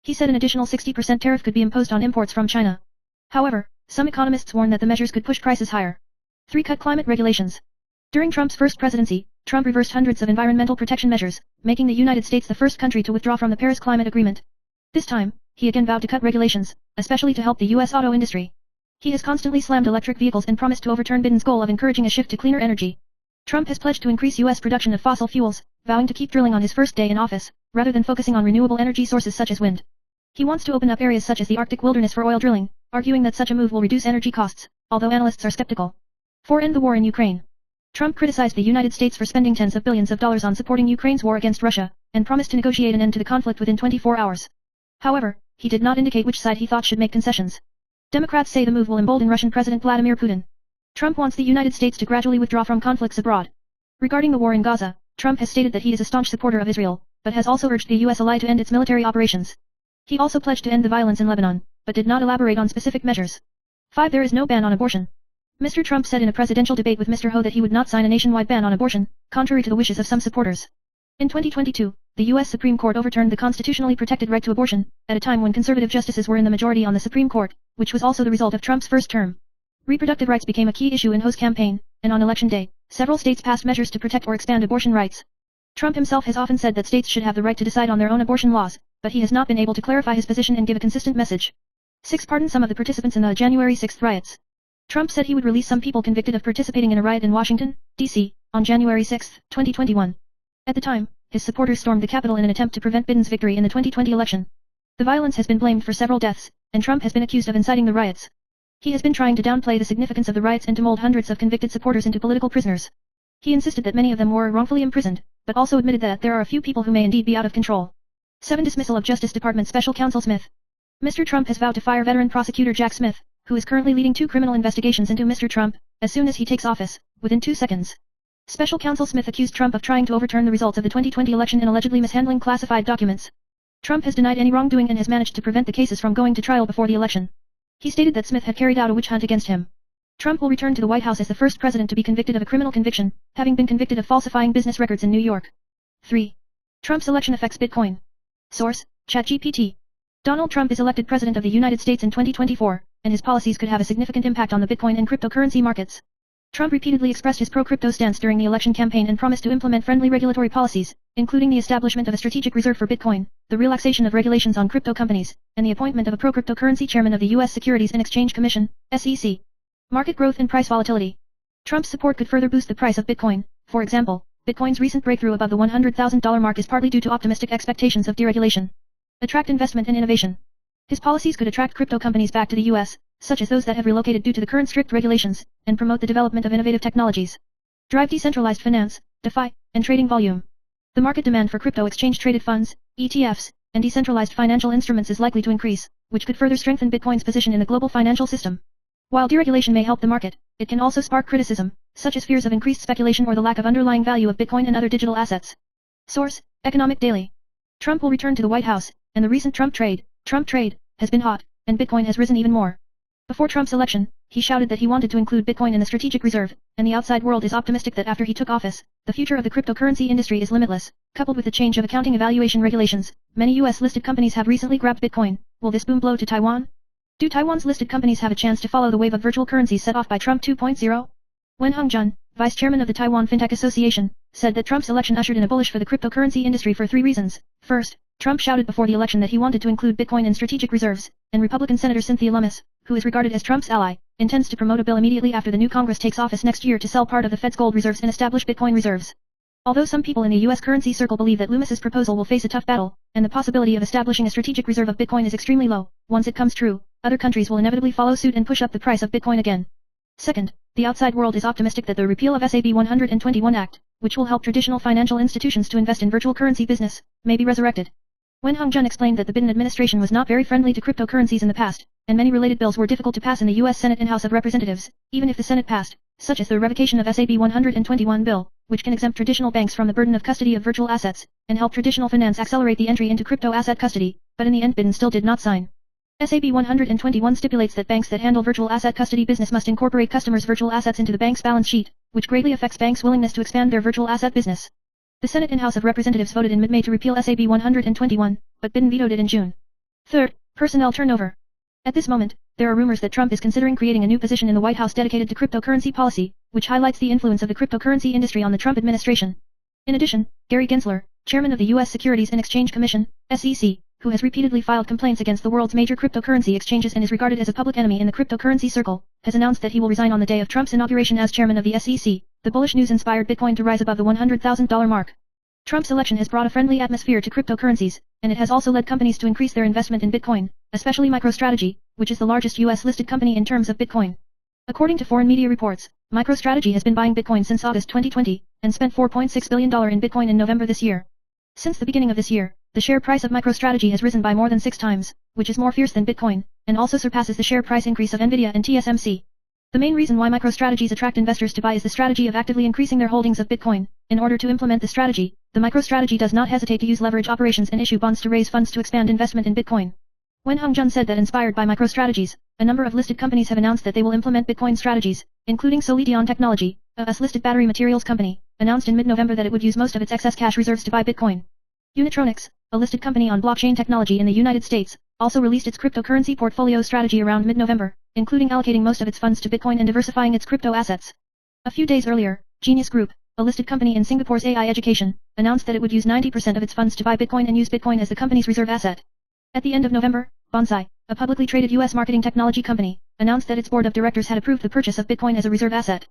He said an additional 60% tariff could be imposed on imports from China. However, some economists warn that the measures could push prices higher. 3. Cut climate regulations. During Trump's first presidency, Trump reversed hundreds of environmental protection measures, making the United States the first country to withdraw from the Paris Climate Agreement. This time, he again vowed to cut regulations, especially to help the U.S. auto industry. He has constantly slammed electric vehicles and promised to overturn Biden's goal of encouraging a shift to cleaner energy. Trump has pledged to increase U.S. production of fossil fuels, vowing to keep drilling on his first day in office, rather than focusing on renewable energy sources such as wind. He wants to open up areas such as the Arctic wilderness for oil drilling, arguing that such a move will reduce energy costs, although analysts are skeptical. 4. End the war in Ukraine. Trump criticized the United States for spending tens of billions of dollars on supporting Ukraine's war against Russia, and promised to negotiate an end to the conflict within 24 hours. However, he did not indicate which side he thought should make concessions. Democrats say the move will embolden Russian President Vladimir Putin. Trump wants the United States to gradually withdraw from conflicts abroad. Regarding the war in Gaza, Trump has stated that he is a staunch supporter of Israel, but has also urged the U.S. ally to end its military operations. He also pledged to end the violence in Lebanon, but did not elaborate on specific measures. 5. There is no ban on abortion. Mr. Trump said in a presidential debate with Mr. Ho that he would not sign a nationwide ban on abortion, contrary to the wishes of some supporters. In 2022, the U.S. Supreme Court overturned the constitutionally protected right to abortion, at a time when conservative justices were in the majority on the Supreme Court, which was also the result of Trump's first term. Reproductive rights became a key issue in Ho's campaign, and on election day, several states passed measures to protect or expand abortion rights. Trump himself has often said that states should have the right to decide on their own abortion laws, but he has not been able to clarify his position and give a consistent message. 6. Pardon some of the participants in the January 6 riots. Trump said he would release some people convicted of participating in a riot in Washington, D.C., on January 6, 2021. At the time, his supporters stormed the Capitol in an attempt to prevent Biden's victory in the 2020 election. The violence has been blamed for several deaths, and Trump has been accused of inciting the riots. He has been trying to downplay the significance of the riots and to mold hundreds of convicted supporters into political prisoners. He insisted that many of them were wrongfully imprisoned, but also admitted that there are a few people who may indeed be out of control. 7. Dismissal of Justice Department Special Counsel Smith. Mr. Trump has vowed to fire veteran prosecutor Jack Smith, who is currently leading 2 criminal investigations into Mr. Trump, as soon as he takes office, within 2 seconds. Special Counsel Smith accused Trump of trying to overturn the results of the 2020 election and allegedly mishandling classified documents. Trump has denied any wrongdoing and has managed to prevent the cases from going to trial before the election. He stated that Smith had carried out a witch hunt against him. Trump will return to the White House as the first president to be convicted of a criminal conviction, having been convicted of falsifying business records in New York. 3. Trump's election affects Bitcoin. Source: ChatGPT. Donald Trump is elected President of the United States in 2024, and his policies could have a significant impact on the Bitcoin and cryptocurrency markets. Trump repeatedly expressed his pro-crypto stance during the election campaign and promised to implement friendly regulatory policies, including the establishment of a strategic reserve for Bitcoin, the relaxation of regulations on crypto companies, and the appointment of a pro-cryptocurrency chairman of the U.S. Securities and Exchange Commission, SEC. Market growth and price volatility. Trump's support could further boost the price of Bitcoin. For example, Bitcoin's recent breakthrough above the $100,000 mark is partly due to optimistic expectations of deregulation. Attract investment and innovation. His policies could attract crypto companies back to the U.S., such as those that have relocated due to the current strict regulations, and promote the development of innovative technologies. Drive decentralized finance, DeFi, and trading volume. The market demand for crypto exchange-traded funds, ETFs, and decentralized financial instruments is likely to increase, which could further strengthen Bitcoin's position in the global financial system. While deregulation may help the market, it can also spark criticism, such as fears of increased speculation or the lack of underlying value of Bitcoin and other digital assets. Source: Economic Daily. Trump will return to the White House, and the recent Trump trade, has been hot, and Bitcoin has risen even more. Before Trump's election, he shouted that he wanted to include Bitcoin in the strategic reserve, and the outside world is optimistic that after he took office, the future of the cryptocurrency industry is limitless. Coupled with the change of accounting evaluation regulations, many U.S.-listed companies have recently grabbed Bitcoin. Will this boom blow to Taiwan? Do Taiwan's listed companies have a chance to follow the wave of virtual currencies set off by Trump 2.0? Wen Hongjian, vice chairman of the Taiwan FinTech Association, said that Trump's election ushered in a bullish for the cryptocurrency industry for 3 reasons. First, Trump shouted before the election that he wanted to include Bitcoin in strategic reserves, and Republican Senator Cynthia Lummis, who is regarded as Trump's ally, intends to promote a bill immediately after the new Congress takes office next year to sell part of the Fed's gold reserves and establish Bitcoin reserves. Although some people in the U.S. currency circle believe that Lummis's proposal will face a tough battle, and the possibility of establishing a strategic reserve of Bitcoin is extremely low, once it comes true, other countries will inevitably follow suit and push up the price of Bitcoin again. Second, the outside world is optimistic that the repeal of SAB 121 Act, which will help traditional financial institutions to invest in virtual currency business, may be resurrected. Wen Hongjian explained that the Biden administration was not very friendly to cryptocurrencies in the past, and many related bills were difficult to pass in the U.S. Senate and House of Representatives, even if the Senate passed, such as the revocation of SAB 121 bill, which can exempt traditional banks from the burden of custody of virtual assets, and help traditional finance accelerate the entry into crypto asset custody, but in the end Biden still did not sign. SAB 121 stipulates that banks that handle virtual asset custody business must incorporate customers' virtual assets into the bank's balance sheet, which greatly affects banks' willingness to expand their virtual asset business. The Senate and House of Representatives voted in mid-May to repeal SAB 121, but Biden vetoed it in June. Third, personnel turnover. At this moment, there are rumors that Trump is considering creating a new position in the White House dedicated to cryptocurrency policy, which highlights the influence of the cryptocurrency industry on the Trump administration. In addition, Gary Gensler, chairman of the U.S. Securities and Exchange Commission, SEC, who has repeatedly filed complaints against the world's major cryptocurrency exchanges and is regarded as a public enemy in the cryptocurrency circle, has announced that he will resign on the day of Trump's inauguration as chairman of the SEC. The bullish news inspired Bitcoin to rise above the $100,000 mark. Trump's election has brought a friendly atmosphere to cryptocurrencies, and it has also led companies to increase their investment in Bitcoin, especially MicroStrategy, which is the largest U.S.-listed company in terms of Bitcoin. According to foreign media reports, MicroStrategy has been buying Bitcoin since August 2020, and spent $4.6 billion in Bitcoin in November this year. Since the beginning of this year, the share price of MicroStrategy has risen by more than 6 times, which is more fierce than Bitcoin, and also surpasses the share price increase of Nvidia and TSMC. The main reason why MicroStrategies attract investors to buy is the strategy of actively increasing their holdings of Bitcoin. In order to implement the strategy, the MicroStrategy does not hesitate to use leverage operations and issue bonds to raise funds to expand investment in Bitcoin. Wen Hongjian said that inspired by MicroStrategies, a number of listed companies have announced that they will implement Bitcoin strategies, including Solidion Technology, a US-listed battery materials company, announced in mid-November that it would use most of its excess cash reserves to buy Bitcoin. Unitronics, a listed company on blockchain technology in the United States, also released its cryptocurrency portfolio strategy around mid-November, including allocating most of its funds to Bitcoin and diversifying its crypto assets. A few days earlier, Genius Group, a listed company in Singapore's AI education, announced that it would use 90% of its funds to buy Bitcoin and use Bitcoin as the company's reserve asset. At the end of November, Bonsai, a publicly traded U.S. marketing technology company, announced that its board of directors had approved the purchase of Bitcoin as a reserve asset.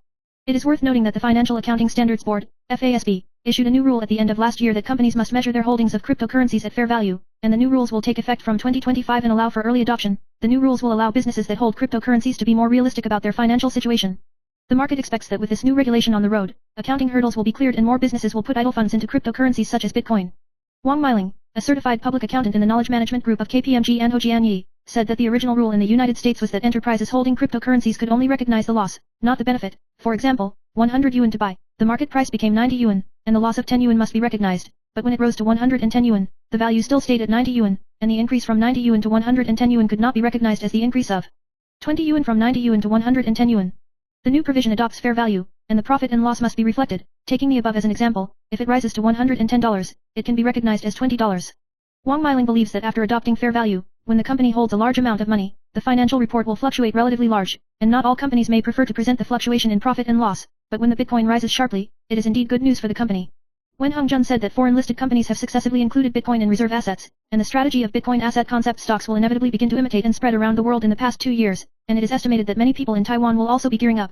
It is worth noting that the Financial Accounting Standards Board, FASB, issued a new rule at the end of last year that companies must measure their holdings of cryptocurrencies at fair value, and the new rules will take effect from 2025 and allow for early adoption. The new rules will allow businesses that hold cryptocurrencies to be more realistic about their financial situation. The market expects that with this new regulation on the road, accounting hurdles will be cleared and more businesses will put idle funds into cryptocurrencies such as Bitcoin. Wang Meiling, a certified public accountant in the knowledge management group of KPMG and Ho Jianyi, said that the original rule in the United States was that enterprises holding cryptocurrencies could only recognize the loss, not the benefit. For example, 100 yuan to buy, the market price became 90 yuan, and the loss of 10 yuan must be recognized, but when it rose to 110 yuan, the value still stayed at 90 yuan, and the increase from 90 yuan to 110 yuan could not be recognized as the increase of 20 yuan from 90 yuan to 110 yuan. The new provision adopts fair value, and the profit and loss must be reflected. Taking the above as an example, if it rises to $110, it can be recognized as $20. Wang Meiling believes that after adopting fair value, when the company holds a large amount of money, the financial report will fluctuate relatively large, and not all companies may prefer to present the fluctuation in profit and loss, but when the Bitcoin rises sharply, it is indeed good news for the company. Wen Hongjun said that foreign listed companies have successively included Bitcoin in reserve assets, and the strategy of Bitcoin asset concept stocks will inevitably begin to imitate and spread around the world in the past 2 years, and it is estimated that many people in Taiwan will also be gearing up.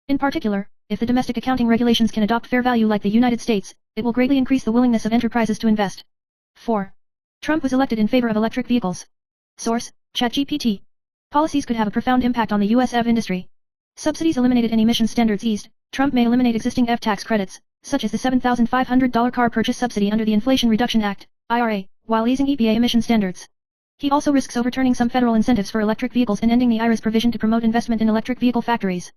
In particular, if the domestic accounting regulations can adopt fair value like the United States, it will greatly increase the willingness of enterprises to invest. 4. Trump was elected in favor of electric vehicles. Source: ChatGPT. Policies could have a profound impact on the US EV industry. Subsidies eliminated and emission standards eased. Trump may eliminate existing EV tax credits, such as the $7,500 car purchase subsidy under the Inflation Reduction Act, IRA, while easing EPA emission standards. He also risks overturning some federal incentives for electric vehicles and ending the IRA's provision to promote investment in electric vehicle factories.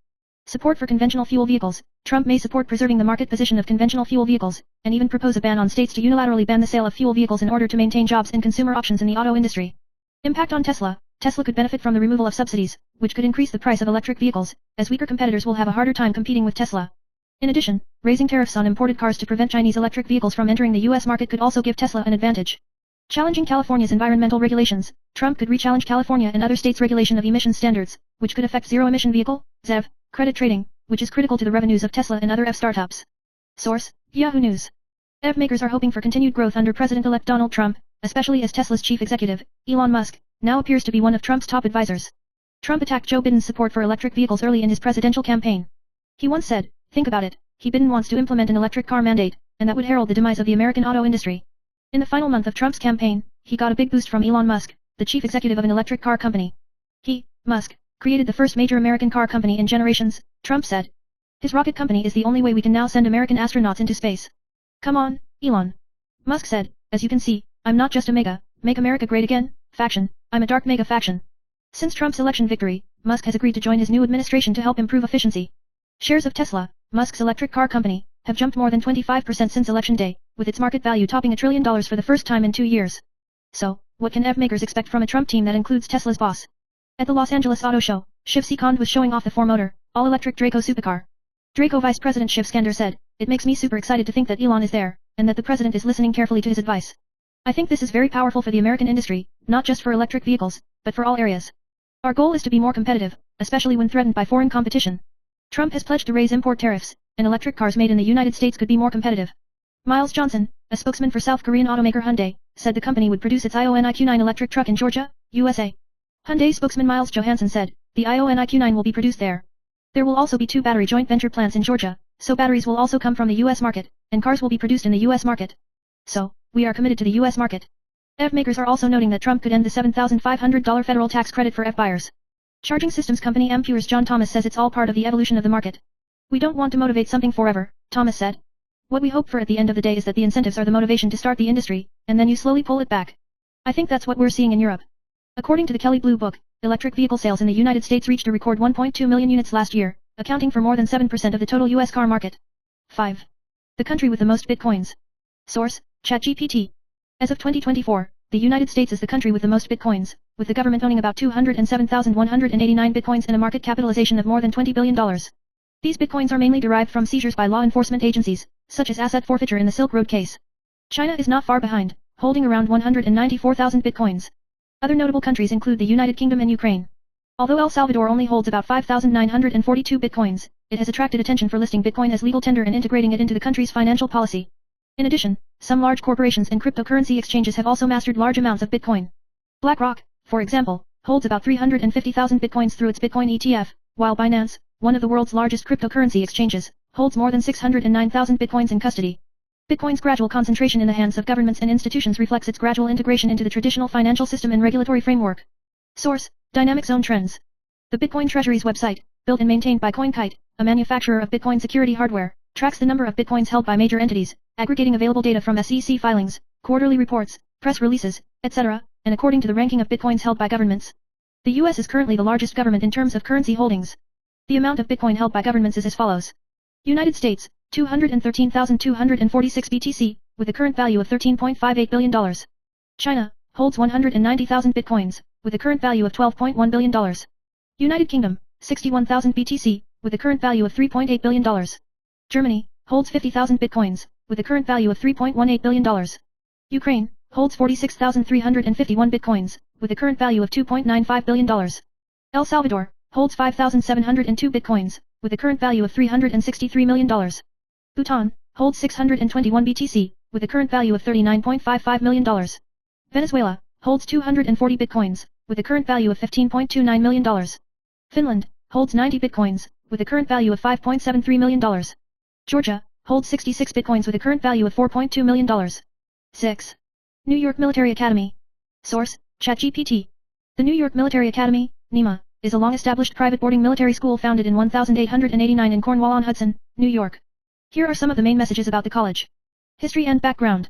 Support for conventional fuel vehicles. Trump may support preserving the market position of conventional fuel vehicles, and even propose a ban on states to unilaterally ban the sale of fuel vehicles in order to maintain jobs and consumer options in the auto industry. Impact on Tesla. Tesla could benefit from the removal of subsidies, which could increase the price of electric vehicles, as weaker competitors will have a harder time competing with Tesla. In addition, raising tariffs on imported cars to prevent Chinese electric vehicles from entering the US market could also give Tesla an advantage. Challenging California's environmental regulations. Trump could re-challenge California and other states' regulation of emission standards, which could affect zero-emission vehicle, ZEV, credit trading, which is critical to the revenues of Tesla and other EV startups. Source: Yahoo News. EV makers are hoping for continued growth under President-elect Donald Trump, especially as Tesla's chief executive, Elon Musk, now appears to be one of Trump's top advisors. Trump attacked Joe Biden's support for electric vehicles early in his presidential campaign. He once said, "Think about it, Biden wants to implement an electric car mandate, and that would herald the demise of the American auto industry." In the final month of Trump's campaign, he got a big boost from Elon Musk, the chief executive of an electric car company. He, Musk, created the first major American car company in generations, Trump said. His rocket company is the only way we can now send American astronauts into space. Come on, Elon. Musk said, "As you can see, I'm not just a Make America Great Again, faction, I'm a dark mega faction." Since Trump's election victory, Musk has agreed to join his new administration to help improve efficiency. Shares of Tesla, Musk's electric car company, have jumped more than 25% since election day, with its market value topping $1 trillion for the first time in 2 years. So, what can EV makers expect from a Trump team that includes Tesla's boss? At the Los Angeles Auto Show, Shiv Sekond was showing off the 4-motor, all-electric Draco supercar. Draco Vice President Shiv Skander said, "It makes me super excited to think that Elon is there, and that the president is listening carefully to his advice. I think this is very powerful for the American industry, not just for electric vehicles, but for all areas. Our goal is to be more competitive, especially when threatened by foreign competition." Trump has pledged to raise import tariffs, and electric cars made in the United States could be more competitive. Miles Johnson, a spokesman for South Korean automaker Hyundai, said the company would produce its ION IQ9 electric truck in Georgia, USA. Hyundai spokesman Miles Johansson said, "The ION IQ9 will be produced there. There will also be 2 battery joint venture plants in Georgia, so batteries will also come from the US market, and cars will be produced in the US market. So, we are committed to the US market." EV makers are also noting that Trump could end the $7,500 federal tax credit for EV buyers. Charging systems company Ampure's John Thomas says it's all part of the evolution of the market. "We don't want to motivate something forever," Thomas said. "What we hope for at the end of the day is that the incentives are the motivation to start the industry, and then you slowly pull it back. I think that's what we're seeing in Europe." According to the Kelley Blue Book, electric vehicle sales in the United States reached a record 1.2 million units last year, accounting for more than 7% of the total US car market. 5. The country with the most bitcoins. Source: ChatGPT. As of 2024, the United States is the country with the most bitcoins, with the government owning about 207,189 bitcoins and a market capitalization of more than $20 billion. These bitcoins are mainly derived from seizures by law enforcement agencies, such as asset forfeiture in the Silk Road case. China is not far behind, holding around 194,000 bitcoins. Other notable countries include the United Kingdom and Ukraine. Although El Salvador only holds about 5,942 bitcoins, it has attracted attention for listing Bitcoin as legal tender and integrating it into the country's financial policy. In addition, some large corporations and cryptocurrency exchanges have also mastered large amounts of Bitcoin. BlackRock, for example, holds about 350,000 Bitcoins through its Bitcoin ETF, while Binance, one of the world's largest cryptocurrency exchanges, holds more than 609,000 Bitcoins in custody. Bitcoin's gradual concentration in the hands of governments and institutions reflects its gradual integration into the traditional financial system and regulatory framework. Source: Dynamic Zone Trends. The Bitcoin Treasuries website, built and maintained by CoinKite, a manufacturer of Bitcoin security hardware, tracks the number of Bitcoins held by major entities, aggregating available data from SEC filings, quarterly reports, press releases, etc., and according to the ranking of Bitcoins held by governments. The US is currently the largest government in terms of currency holdings. The amount of Bitcoin held by governments is as follows. United States, 213,246 BTC, with a current value of $13.58 billion. China holds 190,000 bitcoins, with a current value of $12.1 billion. United Kingdom, 61,000 BTC, with a current value of $3.8 billion. Germany holds 50,000 bitcoins, with a current value of $3.18 billion. Ukraine holds 46,351 bitcoins, with a current value of $2.95 billion. El Salvador holds 5,702 bitcoins, with a current value of $363 million. Bhutan holds 621 BTC, with a current value of $39.55 million. Venezuela holds 240 bitcoins, with a current value of $15.29 million. Finland holds 90 bitcoins, with a current value of $5.73 million. Georgia holds 66 bitcoins with a current value of $4.2 million. 6. New York Military Academy. Source: ChatGPT. The New York Military Academy, NYMA, is a long-established private boarding military school founded in 1889 in Cornwall-on-Hudson, New York. Here are some of the main messages about the college. History and background.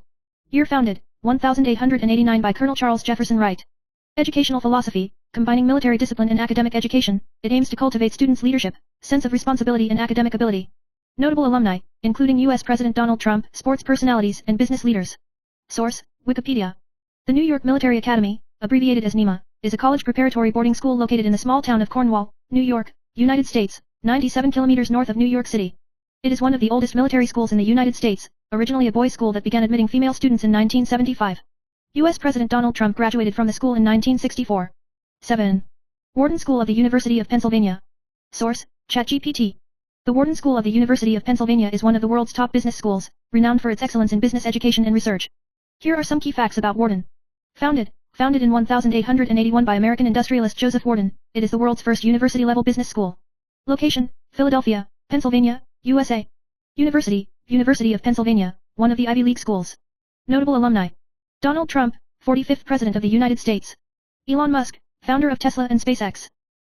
Year founded, 1889 by Colonel Charles Jefferson Wright. Educational philosophy: combining military discipline and academic education, it aims to cultivate students' leadership, sense of responsibility and academic ability. Notable alumni, including U.S. President Donald Trump, sports personalities and business leaders. Source: Wikipedia. The New York Military Academy, abbreviated as NYMA, is a college preparatory boarding school located in the small town of Cornwall, New York, United States, 97 kilometers north of New York City. It is one of the oldest military schools in the United States, originally a boys' school that began admitting female students in 1975. U.S. President Donald Trump graduated from the school in 1964. 7. Wharton School of the University of Pennsylvania. Source: ChatGPT. The Wharton School of the University of Pennsylvania is one of the world's top business schools, renowned for its excellence in business education and research. Here are some key facts about Wharton. Founded in 1881 by American industrialist Joseph Wharton, it is the world's first university-level business school. Location: Philadelphia, Pennsylvania, USA. University of Pennsylvania, one of the Ivy League schools. Notable alumni: Donald Trump, 45th President of the United States. Elon Musk, founder of Tesla and SpaceX.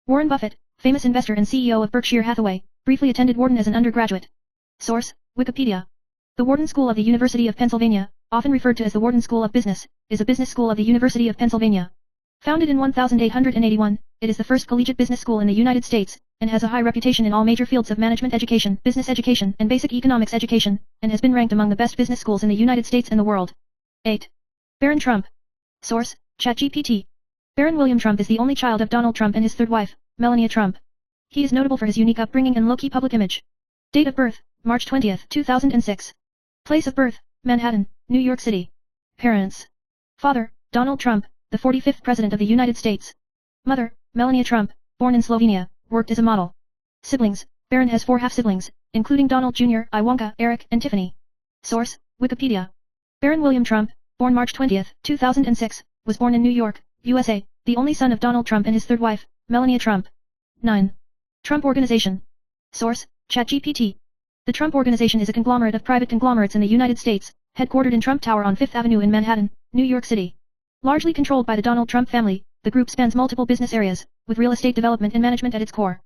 Warren Buffett, famous investor and CEO of Berkshire Hathaway, briefly attended Wharton as an undergraduate. Source: Wikipedia. The Wharton School of the University of Pennsylvania, often referred to as the Wharton School of Business, is a business school of the University of Pennsylvania. Founded in 1881, it is the first collegiate business school in the United States, and has a high reputation in all major fields of management education, business education, and basic economics education, and has been ranked among the best business schools in the United States and the world. 8. Barron Trump. Source: ChatGPT. Barron William Trump is the only child of Donald Trump and his third wife, Melania Trump. He is notable for his unique upbringing and low-key public image. Date of birth: March 20, 2006. Place of birth: Manhattan, New York City. Parents: Father: Donald Trump, the 45th President of the United States. Mother: Melania Trump, born in Slovenia, worked as a model. Siblings: Barron has 4 half-siblings, including Donald Jr., Ivanka, Eric, and Tiffany. Source: Wikipedia. Barron William Trump, born March 20, 2006, was born in New York, USA, the only son of Donald Trump and his third wife, Melania Trump. 9. Trump Organization. Source: ChatGPT. The Trump Organization is a conglomerate of private conglomerates in the United States, headquartered in Trump Tower on Fifth Avenue in Manhattan, New York City. Largely controlled by the Donald Trump family, the group spans multiple business areas, with real estate development and management at its core.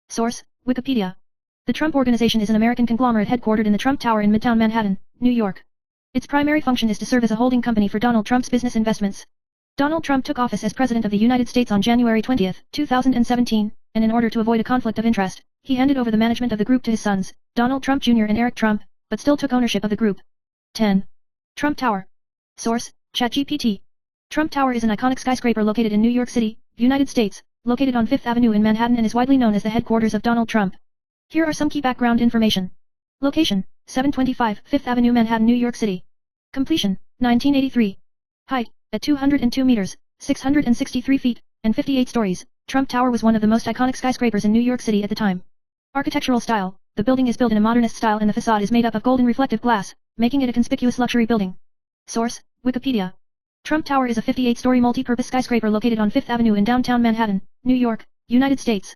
Source: Wikipedia. The Trump Organization is an American conglomerate headquartered in the Trump Tower in Midtown Manhattan, New York. Its primary function is to serve as a holding company for Donald Trump's business investments. Donald Trump took office as President of the United States on January 20, 2017, and in order to avoid a conflict of interest, he handed over the management of the group to his sons, Donald Trump Jr. and Eric Trump, but still took ownership of the group. 10. Trump Tower. Source: ChatGPT. Trump Tower is an iconic skyscraper located in New York City, United States, located on Fifth Avenue in Manhattan and is widely known as the headquarters of Donald Trump. Here are some key background information. Location: 725 Fifth Avenue, Manhattan, New York City. Completion: 1983. Height: at 202 meters, 663 feet, and 58 stories, Trump Tower was one of the most iconic skyscrapers in New York City at the time. Architectural style: the building is built in a modernist style and the facade is made up of gold and reflective glass, making it a conspicuous luxury building. Source: Wikipedia. Trump Tower is a 58-story multi-purpose skyscraper located on Fifth Avenue in downtown Manhattan, New York, United States.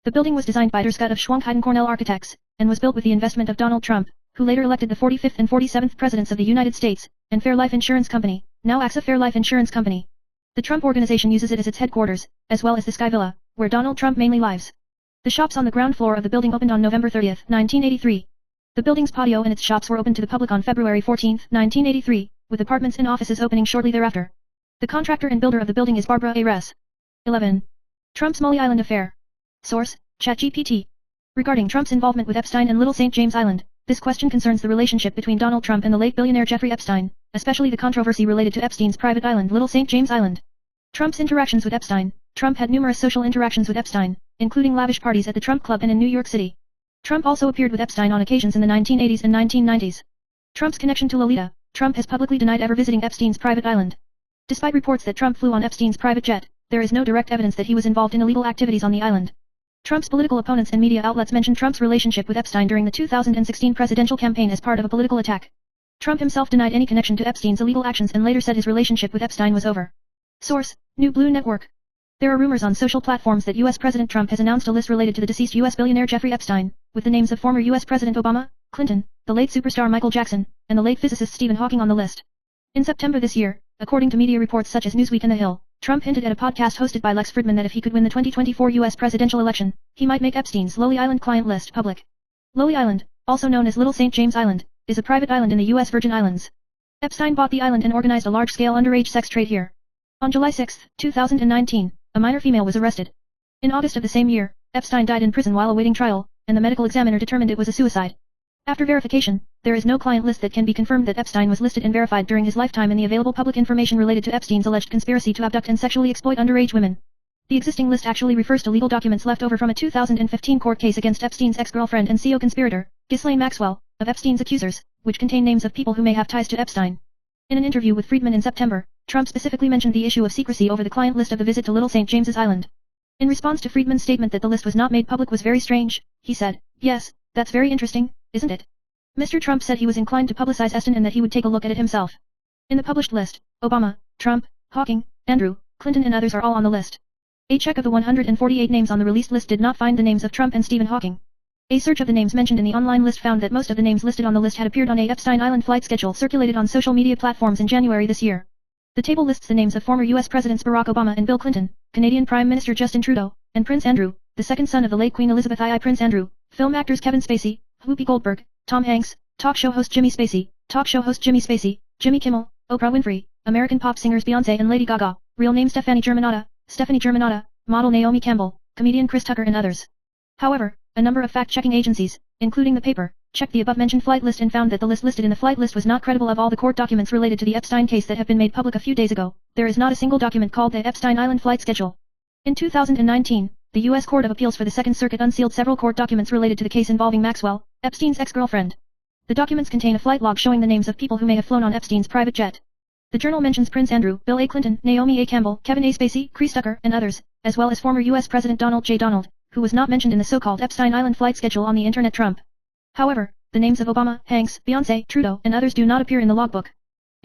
The building was designed by Scott of Schwank Cornell Architects, and was built with the investment of Donald Trump, who later elected the 45th and 47th Presidents of the United States, and Fairlife Insurance Company, now AXA Fairlife Insurance Company. The Trump Organization uses it as its headquarters, as well as the Sky Villa, where Donald Trump mainly lives. The shops on the ground floor of the building opened on November 30, 1983. The building's patio and its shops were opened to the public on February 14, 1983, with apartments and offices opening shortly thereafter. The contractor and builder of the building is Barbara A. Ress. 11. Trump's Mully Island Affair. Source: ChatGPT. Regarding Trump's involvement with Epstein and Little St. James Island, This question concerns the relationship between Donald Trump and the late billionaire Jeffrey Epstein, especially the controversy related to Epstein's private island, Little St. James Island. Trump's interactions with Epstein. Trump had numerous social interactions with Epstein, including lavish parties at the Trump Club and in New York City. Trump also appeared with Epstein on occasions in the 1980s and 1990s. Trump's connection to Lolita. Trump has publicly denied ever visiting Epstein's private island. Despite reports that Trump flew on Epstein's private jet, there is no direct evidence that he was involved in illegal activities on the island. Trump's political opponents and media outlets mentioned Trump's relationship with Epstein during the 2016 presidential campaign as part of a political attack. Trump himself denied any connection to Epstein's illegal actions and later said his relationship with Epstein was over. Source: New Blue Network. There are rumors on social platforms that U.S. President Trump has announced a list related to the deceased U.S. billionaire Jeffrey Epstein, with the names of former U.S. President Obama, Clinton, the late superstar Michael Jackson, and the late physicist Stephen Hawking on the list. In September this year, according to media reports such as Newsweek and The Hill, Trump hinted at a podcast hosted by Lex Fridman that if he could win the 2024 U.S. presidential election, he might make Epstein's Lolly Island client list public. Lolly Island, also known as Little St. James Island, is a private island in the U.S. Virgin Islands. Epstein bought the island and organized a large-scale underage sex trade here. On July 6, 2019, a minor female was arrested. In August of the same year, Epstein died in prison while awaiting trial, and the medical examiner determined it was a suicide. After verification, there is no client list that can be confirmed that Epstein was listed and verified during his lifetime in the available public information related to Epstein's alleged conspiracy to abduct and sexually exploit underage women. The existing list actually refers to legal documents left over from a 2015 court case against Epstein's ex-girlfriend and CO conspirator, Ghislaine Maxwell, of Epstein's accusers, which contain names of people who may have ties to Epstein. In an interview with Friedman in September, Trump specifically mentioned the issue of secrecy over the client list of the visit to Little St. James's Island. In response to Friedman's statement that the list was not made public was very strange, he said, "Yes, that's very interesting, isn't it?" Mr. Trump said he was inclined to publicize Epstein and that he would take a look at it himself. In the published list, Obama, Trump, Hawking, Andrew, Clinton and others are all on the list. A check of the 148 names on the released list did not find the names of Trump and Stephen Hawking. A search of the names mentioned in the online list found that most of the names listed on the list had appeared on a Epstein Island flight schedule circulated on social media platforms in January this year. The table lists the names of former U.S. Presidents Barack Obama and Bill Clinton, Canadian Prime Minister Justin Trudeau, and Prince Andrew, the second son of the late Queen Elizabeth II. Prince Andrew, film actors Kevin Spacey, Whoopi Goldberg, Tom Hanks, talk show host Jimmy Spacey, Jimmy Kimmel, Oprah Winfrey, American pop singers Beyoncé and Lady Gaga, real name Stephanie Germanotta, model Naomi Campbell, comedian Chris Tucker and others. However, a number of fact-checking agencies, including the paper, checked the above-mentioned flight list and found that the list listed in the flight list was not credible. Of all the court documents related to the Epstein case that have been made public a few days ago, there is not a single document called the Epstein Island flight schedule. In 2019, the U.S. Court of Appeals for the Second Circuit unsealed several court documents related to the case involving Maxwell, Epstein's ex-girlfriend. The documents contain a flight log showing the names of people who may have flown on Epstein's private jet. The journal mentions Prince Andrew, Bill A. Clinton, Naomi A. Campbell, Kevin A. Spacey, Chris Tucker, and others, as well as former U.S. President Donald J. Donald, who was not mentioned in the so-called Epstein Island flight schedule on the Internet. Trump. However, the names of Obama, Hanks, Beyoncé, Trudeau, and others do not appear in the logbook.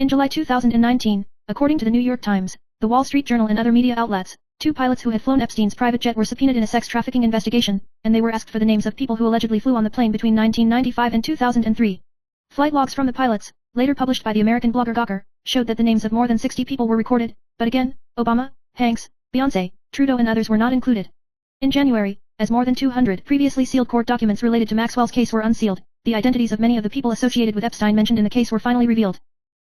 In July 2019, according to the New York Times, the Wall Street Journal and other media outlets, 2 pilots who had flown Epstein's private jet were subpoenaed in a sex trafficking investigation, and they were asked for the names of people who allegedly flew on the plane between 1995 and 2003. Flight logs from the pilots, later published by the American blogger Gawker, showed that the names of more than 60 people were recorded, but again, Obama, Hanks, Beyoncé, Trudeau and others were not included. In January, as more than 200 previously sealed court documents related to Maxwell's case were unsealed, the identities of many of the people associated with Epstein mentioned in the case were finally revealed.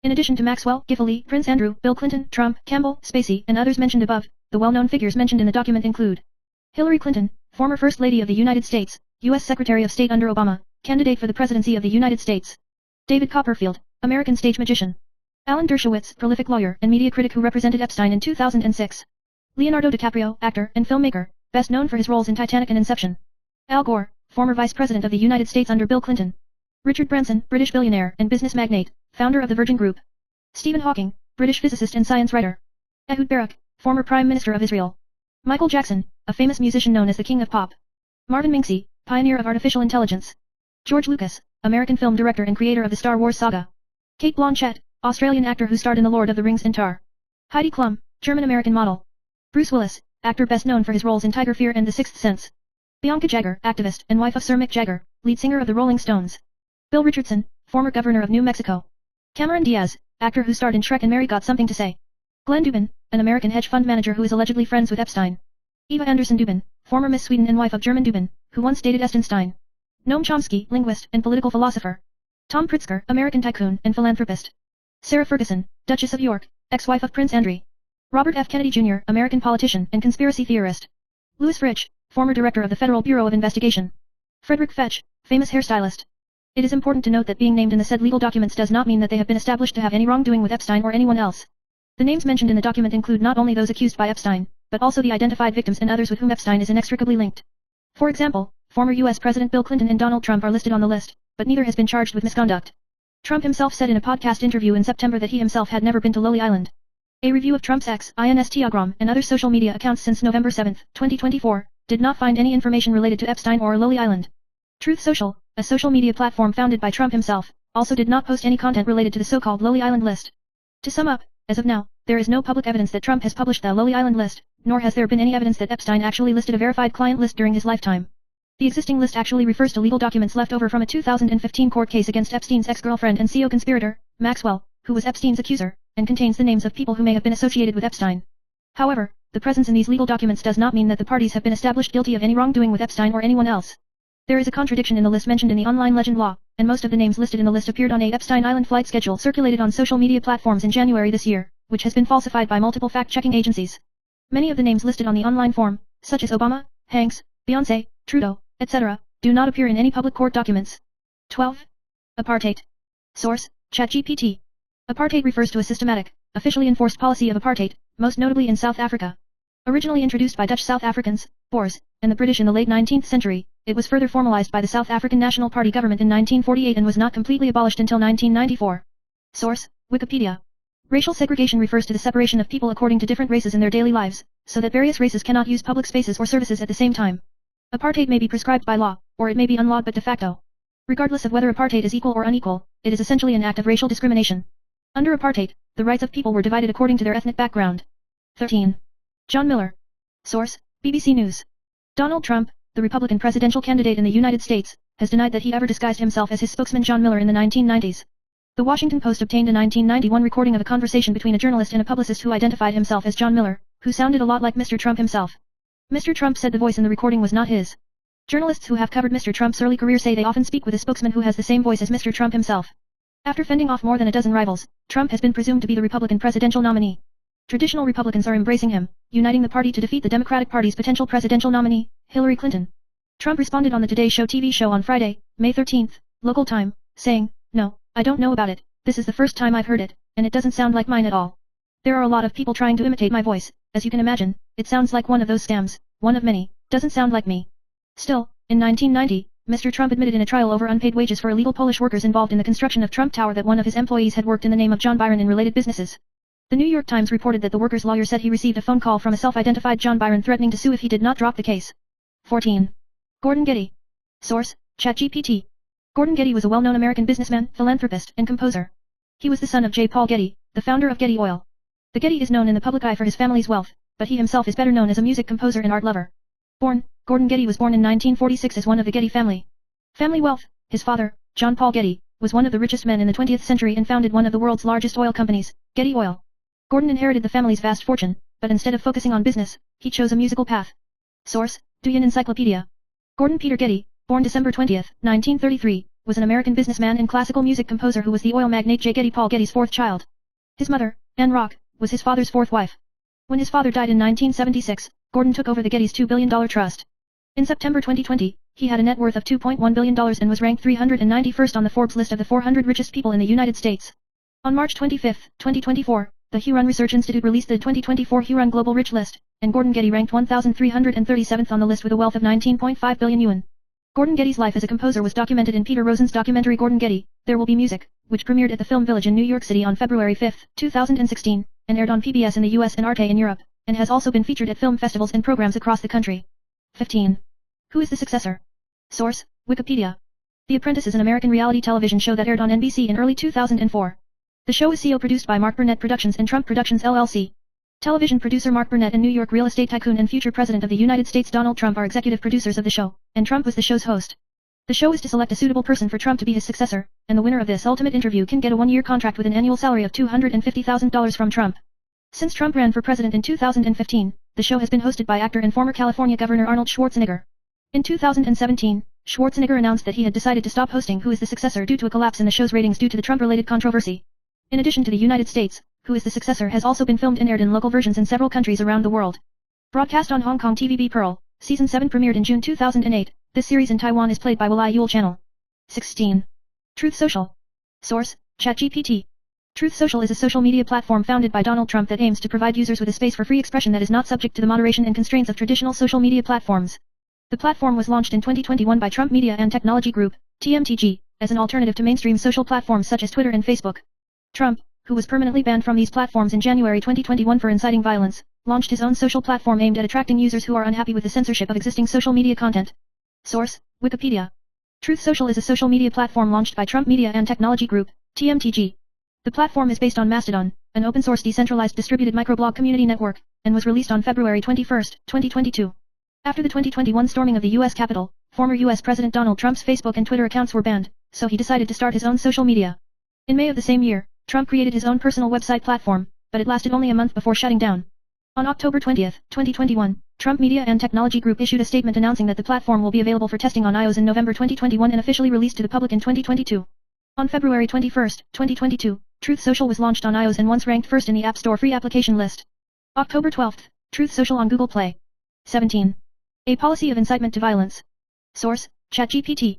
In addition to Maxwell, Ghislaine, Prince Andrew, Bill Clinton, Trump, Campbell, Spacey, and others mentioned above, the well-known figures mentioned in the document include Hillary Clinton, former First Lady of the United States, U.S. Secretary of State under Obama, candidate for the presidency of the United States. David Copperfield, American stage magician. Alan Dershowitz, prolific lawyer and media critic who represented Epstein in 2006. Leonardo DiCaprio, actor and filmmaker, best known for his roles in Titanic and Inception. Al Gore, former Vice President of the United States under Bill Clinton. Richard Branson, British billionaire and business magnate, founder of the Virgin Group. Stephen Hawking, British physicist and science writer. Ehud Barak, former Prime Minister of Israel. Michael Jackson, a famous musician known as the King of Pop. Marvin Minksy, pioneer of artificial intelligence. George Lucas, American film director and creator of the Star Wars saga. Cate Blanchett, Australian actor who starred in The Lord of the Rings and Tar. Heidi Klum, German-American model. Bruce Willis, actor best known for his roles in Tiger Fear and The Sixth Sense. Bianca Jagger, activist and wife of Sir Mick Jagger, lead singer of the Rolling Stones. Bill Richardson, former governor of New Mexico. Cameron Diaz, actor who starred in Shrek and Mary Got Something to Say. Glenn Dubin, an American hedge fund manager who is allegedly friends with Epstein. Eva Anderson Dubin, former Miss Sweden and wife of German Dubin, who once dated Esten Stein. Noam Chomsky, linguist and political philosopher. Tom Pritzker, American tycoon and philanthropist. Sarah Ferguson, Duchess of York, ex-wife of Prince Andrew. Robert F. Kennedy Jr., American politician and conspiracy theorist. Louis Fritsch, former director of the Federal Bureau of Investigation. Frederick Fetch, famous hairstylist. It is important to note that being named in the said legal documents does not mean that they have been established to have any wrongdoing with Epstein or anyone else. The names mentioned in the document include not only those accused by Epstein, but also the identified victims and others with whom Epstein is inextricably linked. For example, former U.S. President Bill Clinton and Donald Trump are listed on the list, but neither has been charged with misconduct. Trump himself said in a podcast interview in September that he himself had never been to Lolly Island. A review of Trump's X, Instagram, and other social media accounts since November 7, 2024, did not find any information related to Epstein or Lolly Island. Truth Social, a social media platform founded by Trump himself, also did not post any content related to the so-called Lolly Island list. To sum up, as of now, there is no public evidence that Trump has published the Lolly Island list, nor has there been any evidence that Epstein actually listed a verified client list during his lifetime. The existing list actually refers to legal documents left over from a 2015 court case against Epstein's ex-girlfriend and CO conspirator, Maxwell, who was Epstein's accuser, and contains the names of people who may have been associated with Epstein. However, the presence in these legal documents does not mean that the parties have been established guilty of any wrongdoing with Epstein or anyone else. There is a contradiction in the list mentioned in the online legend law, and most of the names listed in the list appeared on a Epstein Island flight schedule circulated on social media platforms in January this year, which has been falsified by multiple fact-checking agencies. Many of the names listed on the online form, such as Obama, Hanks, Beyoncé, Trudeau, etc., do not appear in any public court documents. 12. Apartheid. Source, ChatGPT. Apartheid refers to a systematic, officially enforced policy of apartheid, most notably in South Africa. Originally introduced by Dutch South Africans, Boers, and the British in the late 19th century, it was further formalized by the South African National Party government in 1948 and was not completely abolished until 1994. Source, Wikipedia. Racial segregation refers to the separation of people according to different races in their daily lives, so that various races cannot use public spaces or services at the same time. Apartheid may be prescribed by law, or it may be unlawed but de facto. Regardless of whether apartheid is equal or unequal, it is essentially an act of racial discrimination. Under apartheid, the rights of people were divided according to their ethnic background. 13. John Miller. Source, BBC News. Donald Trump, the Republican presidential candidate in the United States, has denied that he ever disguised himself as his spokesman John Miller in the 1990s. The Washington Post obtained a 1991 recording of a conversation between a journalist and a publicist who identified himself as John Miller, who sounded a lot like Mr. Trump himself. Mr. Trump said the voice in the recording was not his. Journalists who have covered Mr. Trump's early career say they often speak with a spokesman who has the same voice as Mr. Trump himself. After fending off more than a dozen rivals, Trump has been presumed to be the Republican presidential nominee. Traditional Republicans are embracing him, uniting the party to defeat the Democratic Party's potential presidential nominee, Hillary Clinton. Trump responded on the Today Show TV show on Friday, May 13, local time, saying, "No, I don't know about it, this is the first time I've heard it, and it doesn't sound like mine at all. There are a lot of people trying to imitate my voice, as you can imagine, it sounds like one of those scams, one of many, doesn't sound like me." Still, in 1990, Mr. Trump admitted in a trial over unpaid wages for illegal Polish workers involved in the construction of Trump Tower that one of his employees had worked in the name of John Byron in related businesses. The New York Times reported that the worker's lawyer said he received a phone call from a self-identified John Byron threatening to sue if he did not drop the case. 14. Gordon Getty. Source, ChatGPT. Gordon Getty was a well-known American businessman, philanthropist, and composer. He was the son of J. Paul Getty, the founder of Getty Oil. The Getty is known in the public eye for his family's wealth, but he himself is better known as a music composer and art lover. Gordon Getty was born in 1946 as one of the Getty family. Family wealth. His father, John Paul Getty, was one of the richest men in the 20th century and founded one of the world's largest oil companies, Getty Oil. Gordon inherited the family's vast fortune, but instead of focusing on business, he chose a musical path. Source, Douyin Encyclopedia. Gordon Peter Getty, born December 20, 1933, was an American businessman and classical music composer who was the oil magnate J. Getty Paul Getty's fourth child. His mother, Anne Rock, was his father's fourth wife. When his father died in 1976, Gordon took over the Getty's $2 billion trust. In September 2020, he had a net worth of $2.1 billion and was ranked 391st on the Forbes list of the 400 richest people in the United States. On March 25, 2024, the Huron Research Institute released the 2024 Huron Global Rich List, and Gordon Getty ranked 1,337th on the list with a wealth of 19.5 billion yuan. Gordon Getty's life as a composer was documented in Peter Rosen's documentary Gordon Getty, There Will Be Music, which premiered at the Film Village in New York City on February 5, 2016, and aired on PBS in the US and Arte in Europe, and has also been featured at film festivals and programs across the country. 15. Who is the successor? Source, Wikipedia. The Apprentice is an American reality television show that aired on NBC in early 2004. The show is co-produced by Mark Burnett Productions and Trump Productions LLC. Television producer Mark Burnett and New York real estate tycoon and future president of the United States Donald Trump are executive producers of the show, and Trump was the show's host. The show is to select a suitable person for Trump to be his successor, and the winner of this ultimate interview can get a one-year contract with an annual salary of $250,000 from Trump. Since Trump ran for president in 2015, the show has been hosted by actor and former California Governor Arnold Schwarzenegger. In 2017, Schwarzenegger announced that he had decided to stop hosting Who is the Successor due to a collapse in the show's ratings due to the Trump-related controversy. In addition to the United States, Who is the Successor has also been filmed and aired in local versions in several countries around the world. Broadcast on Hong Kong TVB Pearl, Season 7 premiered in June 2008, this series in Taiwan is played by Walai Yule Channel. 16. Truth Social. Source, ChatGPT. Truth Social is a social media platform founded by Donald Trump that aims to provide users with a space for free expression that is not subject to the moderation and constraints of traditional social media platforms. The platform was launched in 2021 by Trump Media and Technology Group, TMTG, as an alternative to mainstream social platforms such as Twitter and Facebook. Trump, who was permanently banned from these platforms in January 2021 for inciting violence, launched his own social platform aimed at attracting users who are unhappy with the censorship of existing social media content. Source, Wikipedia. Truth Social is a social media platform launched by Trump Media and Technology Group, TMTG. The platform is based on Mastodon, an open-source decentralized distributed microblog community network, and was released on February 21, 2022. After the 2021 storming of the U.S. Capitol, former U.S. President Donald Trump's Facebook and Twitter accounts were banned, so he decided to start his own social media. In May of the same year, Trump created his own personal website platform, but it lasted only a month before shutting down. On October 20, 2021, Trump Media and Technology Group issued a statement announcing that the platform will be available for testing on iOS in November 2021 and officially released to the public in 2022. On February 21, 2022, Truth Social was launched on iOS and once ranked first in the App Store free application list. October 12, Truth Social on Google Play. 17. A policy of incitement to violence. Source, ChatGPT.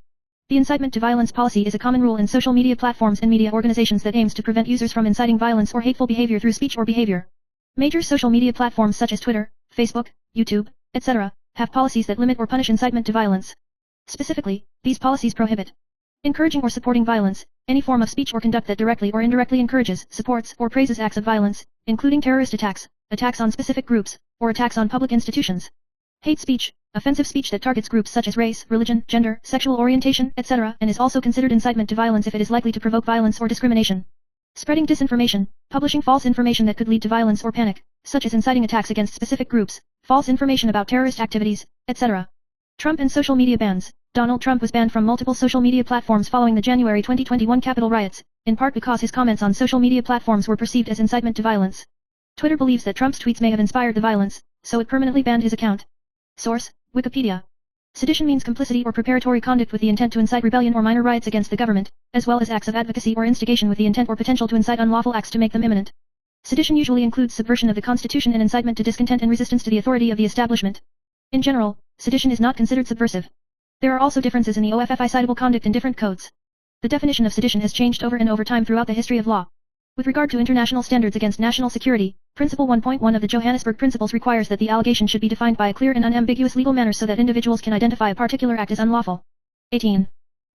The incitement to violence policy is a common rule in social media platforms and media organizations that aims to prevent users from inciting violence or hateful behavior through speech or behavior. Major social media platforms such as Twitter, Facebook, YouTube, etc., have policies that limit or punish incitement to violence. Specifically, these policies prohibit encouraging or supporting violence, any form of speech or conduct that directly or indirectly encourages, supports, or praises acts of violence, including terrorist attacks, attacks on specific groups, or attacks on public institutions. Hate speech, offensive speech that targets groups such as race, religion, gender, sexual orientation, etc., and is also considered incitement to violence if it is likely to provoke violence or discrimination. Spreading disinformation, publishing false information that could lead to violence or panic, such as inciting attacks against specific groups, false information about terrorist activities, etc. Trump and social media bans. Donald Trump was banned from multiple social media platforms following the January 2021 Capitol riots, in part because his comments on social media platforms were perceived as incitement to violence. Twitter believes that Trump's tweets may have inspired the violence, so it permanently banned his account. Source, Wikipedia. Sedition means complicity or preparatory conduct with the intent to incite rebellion or minor riots against the government, as well as acts of advocacy or instigation with the intent or potential to incite unlawful acts to make them imminent. Sedition usually includes subversion of the Constitution and incitement to discontent and resistance to the authority of the establishment. In general, sedition is not considered subversive. There are also differences in the OFFI citable conduct in different codes. The definition of sedition has changed over and over time throughout the history of law. With regard to international standards against national security, Principle 1.1 of the Johannesburg Principles requires that the allegation should be defined by a clear and unambiguous legal manner so that individuals can identify a particular act as unlawful. 18.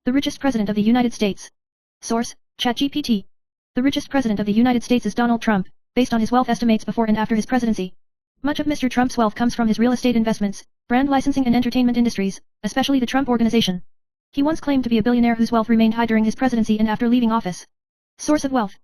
The richest president of the United States. Source, ChatGPT. The richest president of the United States is Donald Trump, based on his wealth estimates before and after his presidency. Much of Mr. Trump's wealth comes from his real estate investments, brand licensing and entertainment industries, especially the Trump Organization. He once claimed to be a billionaire whose wealth remained high during his presidency and after leaving office. Source of wealth.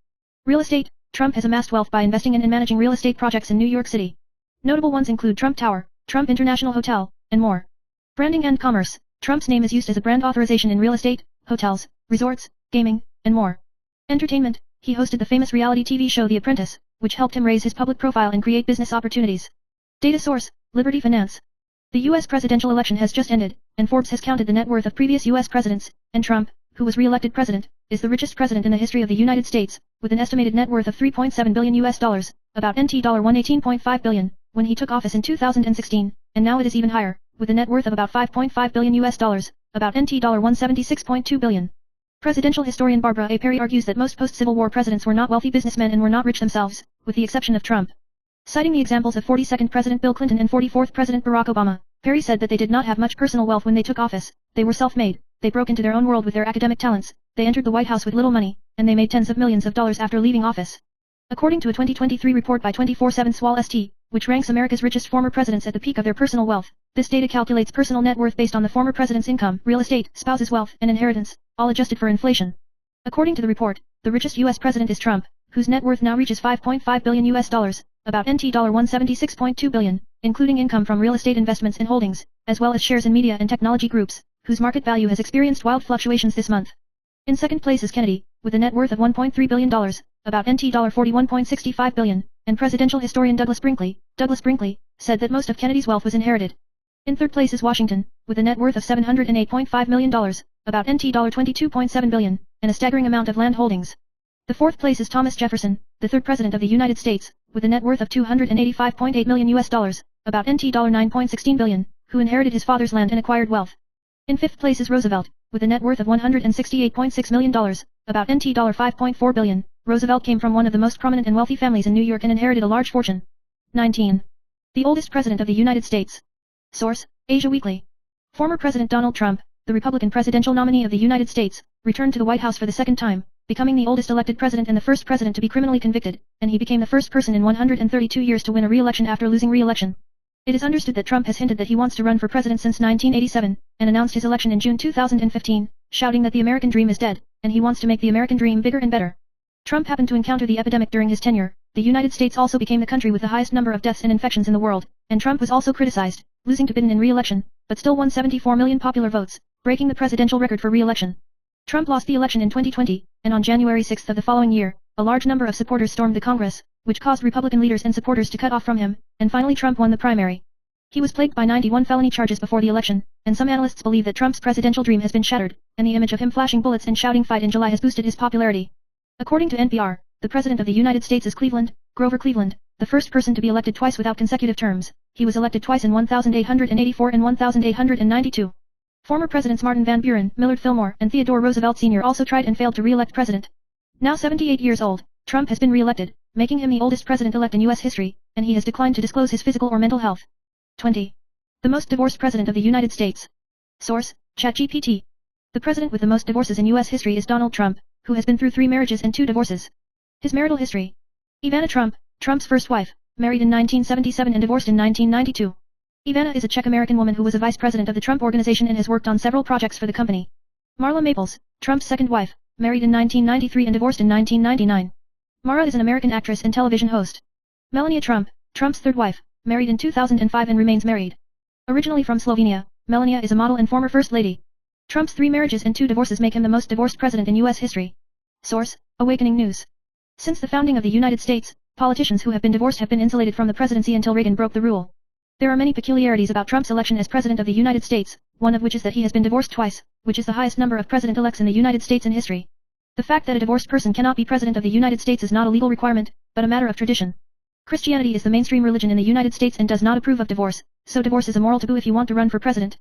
Real estate. Trump has amassed wealth by investing in and managing real estate projects in New York City. Notable ones include Trump Tower, Trump International Hotel, and more. Branding and commerce. Trump's name is used as a brand authorization in real estate, hotels, resorts, gaming, and more. Entertainment. He hosted the famous reality TV show The Apprentice, which helped him raise his public profile and create business opportunities. Data source, Liberty Finance. The U.S. presidential election has just ended, and Forbes has counted the net worth of previous U.S. presidents, and Trump, who was re-elected president, is the richest president in the history of the United States, with an estimated net worth of $3.7 billion US, about NT $118.5 billion, when he took office in 2016, and now it is even higher, with a net worth of about $5.5 billion US, about NT $176.2 billion. Presidential historian Barbara A. Perry argues that most post-Civil War presidents were not wealthy businessmen and were not rich themselves, with the exception of Trump. Citing the examples of 42nd President Bill Clinton and 44th President Barack Obama, Perry said that they did not have much personal wealth when they took office, they were self-made, they broke into their own world with their academic talents, they entered the White House with little money, and they made tens of millions of dollars after leaving office. According to a 2023 report by 24/7 SWAL ST, which ranks America's richest former presidents at the peak of their personal wealth, this data calculates personal net worth based on the former president's income, real estate, spouse's wealth, and inheritance, all adjusted for inflation. According to the report, the richest U.S. president is Trump, whose net worth now reaches $5.5 billion US, about NT $176.2 billion, including income from real estate investments and holdings, as well as shares in media and technology groups, whose market value has experienced wild fluctuations this month. In second place is Kennedy, with a net worth of $1.3 billion, about NT $41.65 billion, and presidential historian Douglas Brinkley said that most of Kennedy's wealth was inherited. In third place is Washington, with a net worth of $708.5 million, about NT $22.7 billion, and a staggering amount of land holdings. The fourth place is Thomas Jefferson, the third president of the United States, with a net worth of $285.8 million US, about NT $9.16 billion, who inherited his father's land and acquired wealth. In fifth place is Roosevelt, with a net worth of $168.6 million, about NT $5.4 billion, Roosevelt came from one of the most prominent and wealthy families in New York and inherited a large fortune. 19. The oldest president of the United States. Source: Asia Weekly. Former President Donald Trump, the Republican presidential nominee of the United States, returned to the White House for the second time, becoming the oldest elected president and the first president to be criminally convicted, and he became the first person in 132 years to win a re-election after losing re-election. It is understood that Trump has hinted that he wants to run for president since 1987, and announced his election in June 2015, shouting that the American dream is dead, and he wants to make the American dream bigger and better. Trump happened to encounter the epidemic during his tenure. The United States also became the country with the highest number of deaths and infections in the world, and Trump was also criticized, losing to Biden in re-election, but still won 74 million popular votes, breaking the presidential record for re-election. Trump lost the election in 2020, and on January 6 of the following year, a large number of supporters stormed the Congress, which caused Republican leaders and supporters to cut off from him, and finally Trump won the primary. He was plagued by 91 felony charges before the election, and some analysts believe that Trump's presidential dream has been shattered, and the image of him flashing bullets and shouting "fight" in July has boosted his popularity. According to NPR, the President of the United States is Grover Cleveland, the first person to be elected twice without consecutive terms. He was elected twice in 1884 and 1892. Former Presidents Martin Van Buren, Millard Fillmore, and Theodore Roosevelt Sr. also tried and failed to re-elect President. Now 78 years old, Trump has been re-elected, making him the oldest president-elect in U.S. history, and he has declined to disclose his physical or mental health. 20. The most divorced president of the United States. Source: ChatGPT. The president with the most divorces in U.S. history is Donald Trump, who has been through 3 marriages and 2 divorces. His marital history. Ivana Trump, Trump's first wife, married in 1977 and divorced in 1992. Ivana is a Czech-American woman who was a vice president of the Trump Organization and has worked on several projects for the company. Marla Maples, Trump's second wife, married in 1993 and divorced in 1999. Mara is an American actress and television host. Melania Trump, Trump's third wife, married in 2005 and remains married. Originally from Slovenia, Melania is a model and former first lady. Trump's 3 marriages and 2 divorces make him the most divorced president in U.S. history. Source: Awakening News. Since the founding of the United States, politicians who have been divorced have been insulated from the presidency until Reagan broke the rule. There are many peculiarities about Trump's election as President of the United States, one of which is that he has been divorced twice, which is the highest number of president-elects in the United States in history. The fact that a divorced person cannot be President of the United States is not a legal requirement, but a matter of tradition. Christianity is the mainstream religion in the United States and does not approve of divorce, so divorce is a moral taboo if you want to run for president.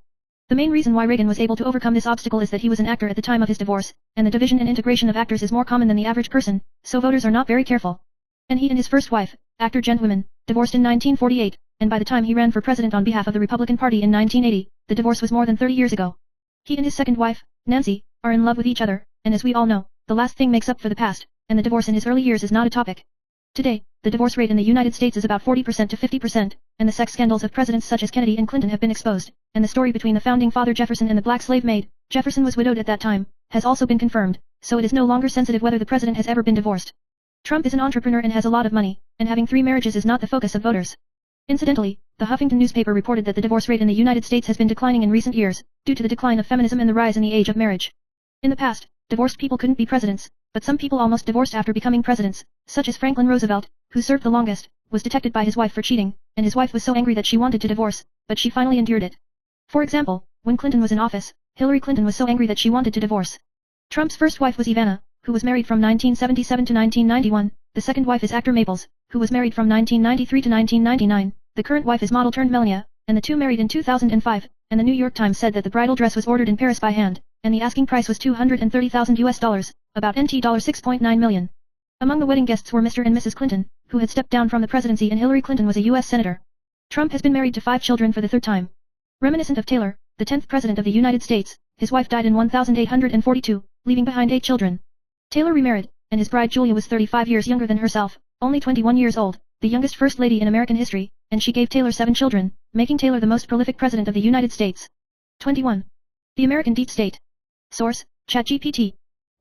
The main reason why Reagan was able to overcome this obstacle is that he was an actor at the time of his divorce, and the division and integration of actors is more common than the average person, so voters are not very careful. And he and his first wife, actor Jen Wyman, divorced in 1948, and by the time he ran for president on behalf of the Republican Party in 1980, the divorce was more than 30 years ago. He and his second wife, Nancy, are in love with each other, and as we all know, the last thing makes up for the past, and the divorce in his early years is not a topic. Today, the divorce rate in the United States is about 40% to 50%, and the sex scandals of presidents such as Kennedy and Clinton have been exposed, and the story between the founding father Jefferson and the black slave maid, Jefferson was widowed at that time, has also been confirmed, so it is no longer sensitive whether the president has ever been divorced. Trump is an entrepreneur and has a lot of money, and having 3 marriages is not the focus of voters. Incidentally, the Huffington newspaper reported that the divorce rate in the United States has been declining in recent years, due to the decline of feminism and the rise in the age of marriage. In the past, divorced people couldn't be presidents, but some people almost divorced after becoming presidents, such as Franklin Roosevelt, who served the longest, was detected by his wife for cheating, and his wife was so angry that she wanted to divorce, but she finally endured it. For example, when Clinton was in office, Hillary Clinton was so angry that she wanted to divorce. Trump's first wife was Ivana, who was married from 1977 to 1991, the second wife is actor Maples, who was married from 1993 to 1999, the current wife is model turned Melania, and the two married in 2005, and the New York Times said that the bridal dress was ordered in Paris by hand, and the asking price was $230,000, about NT $6.9 million. Among the wedding guests were Mr. and Mrs. Clinton, who had stepped down from the presidency, and Hillary Clinton was a U.S. Senator. Trump has been married to 5 children for the 3rd time. Reminiscent of Taylor, the 10th President of the United States, his wife died in 1842, leaving behind 8 children. Taylor remarried, and his bride Julia was 35 years younger than herself, only 21 years old, the youngest First Lady in American history, and she gave Taylor 7 children, making Taylor the most prolific President of the United States. 21. The American Deep State. Source: ChatGPT.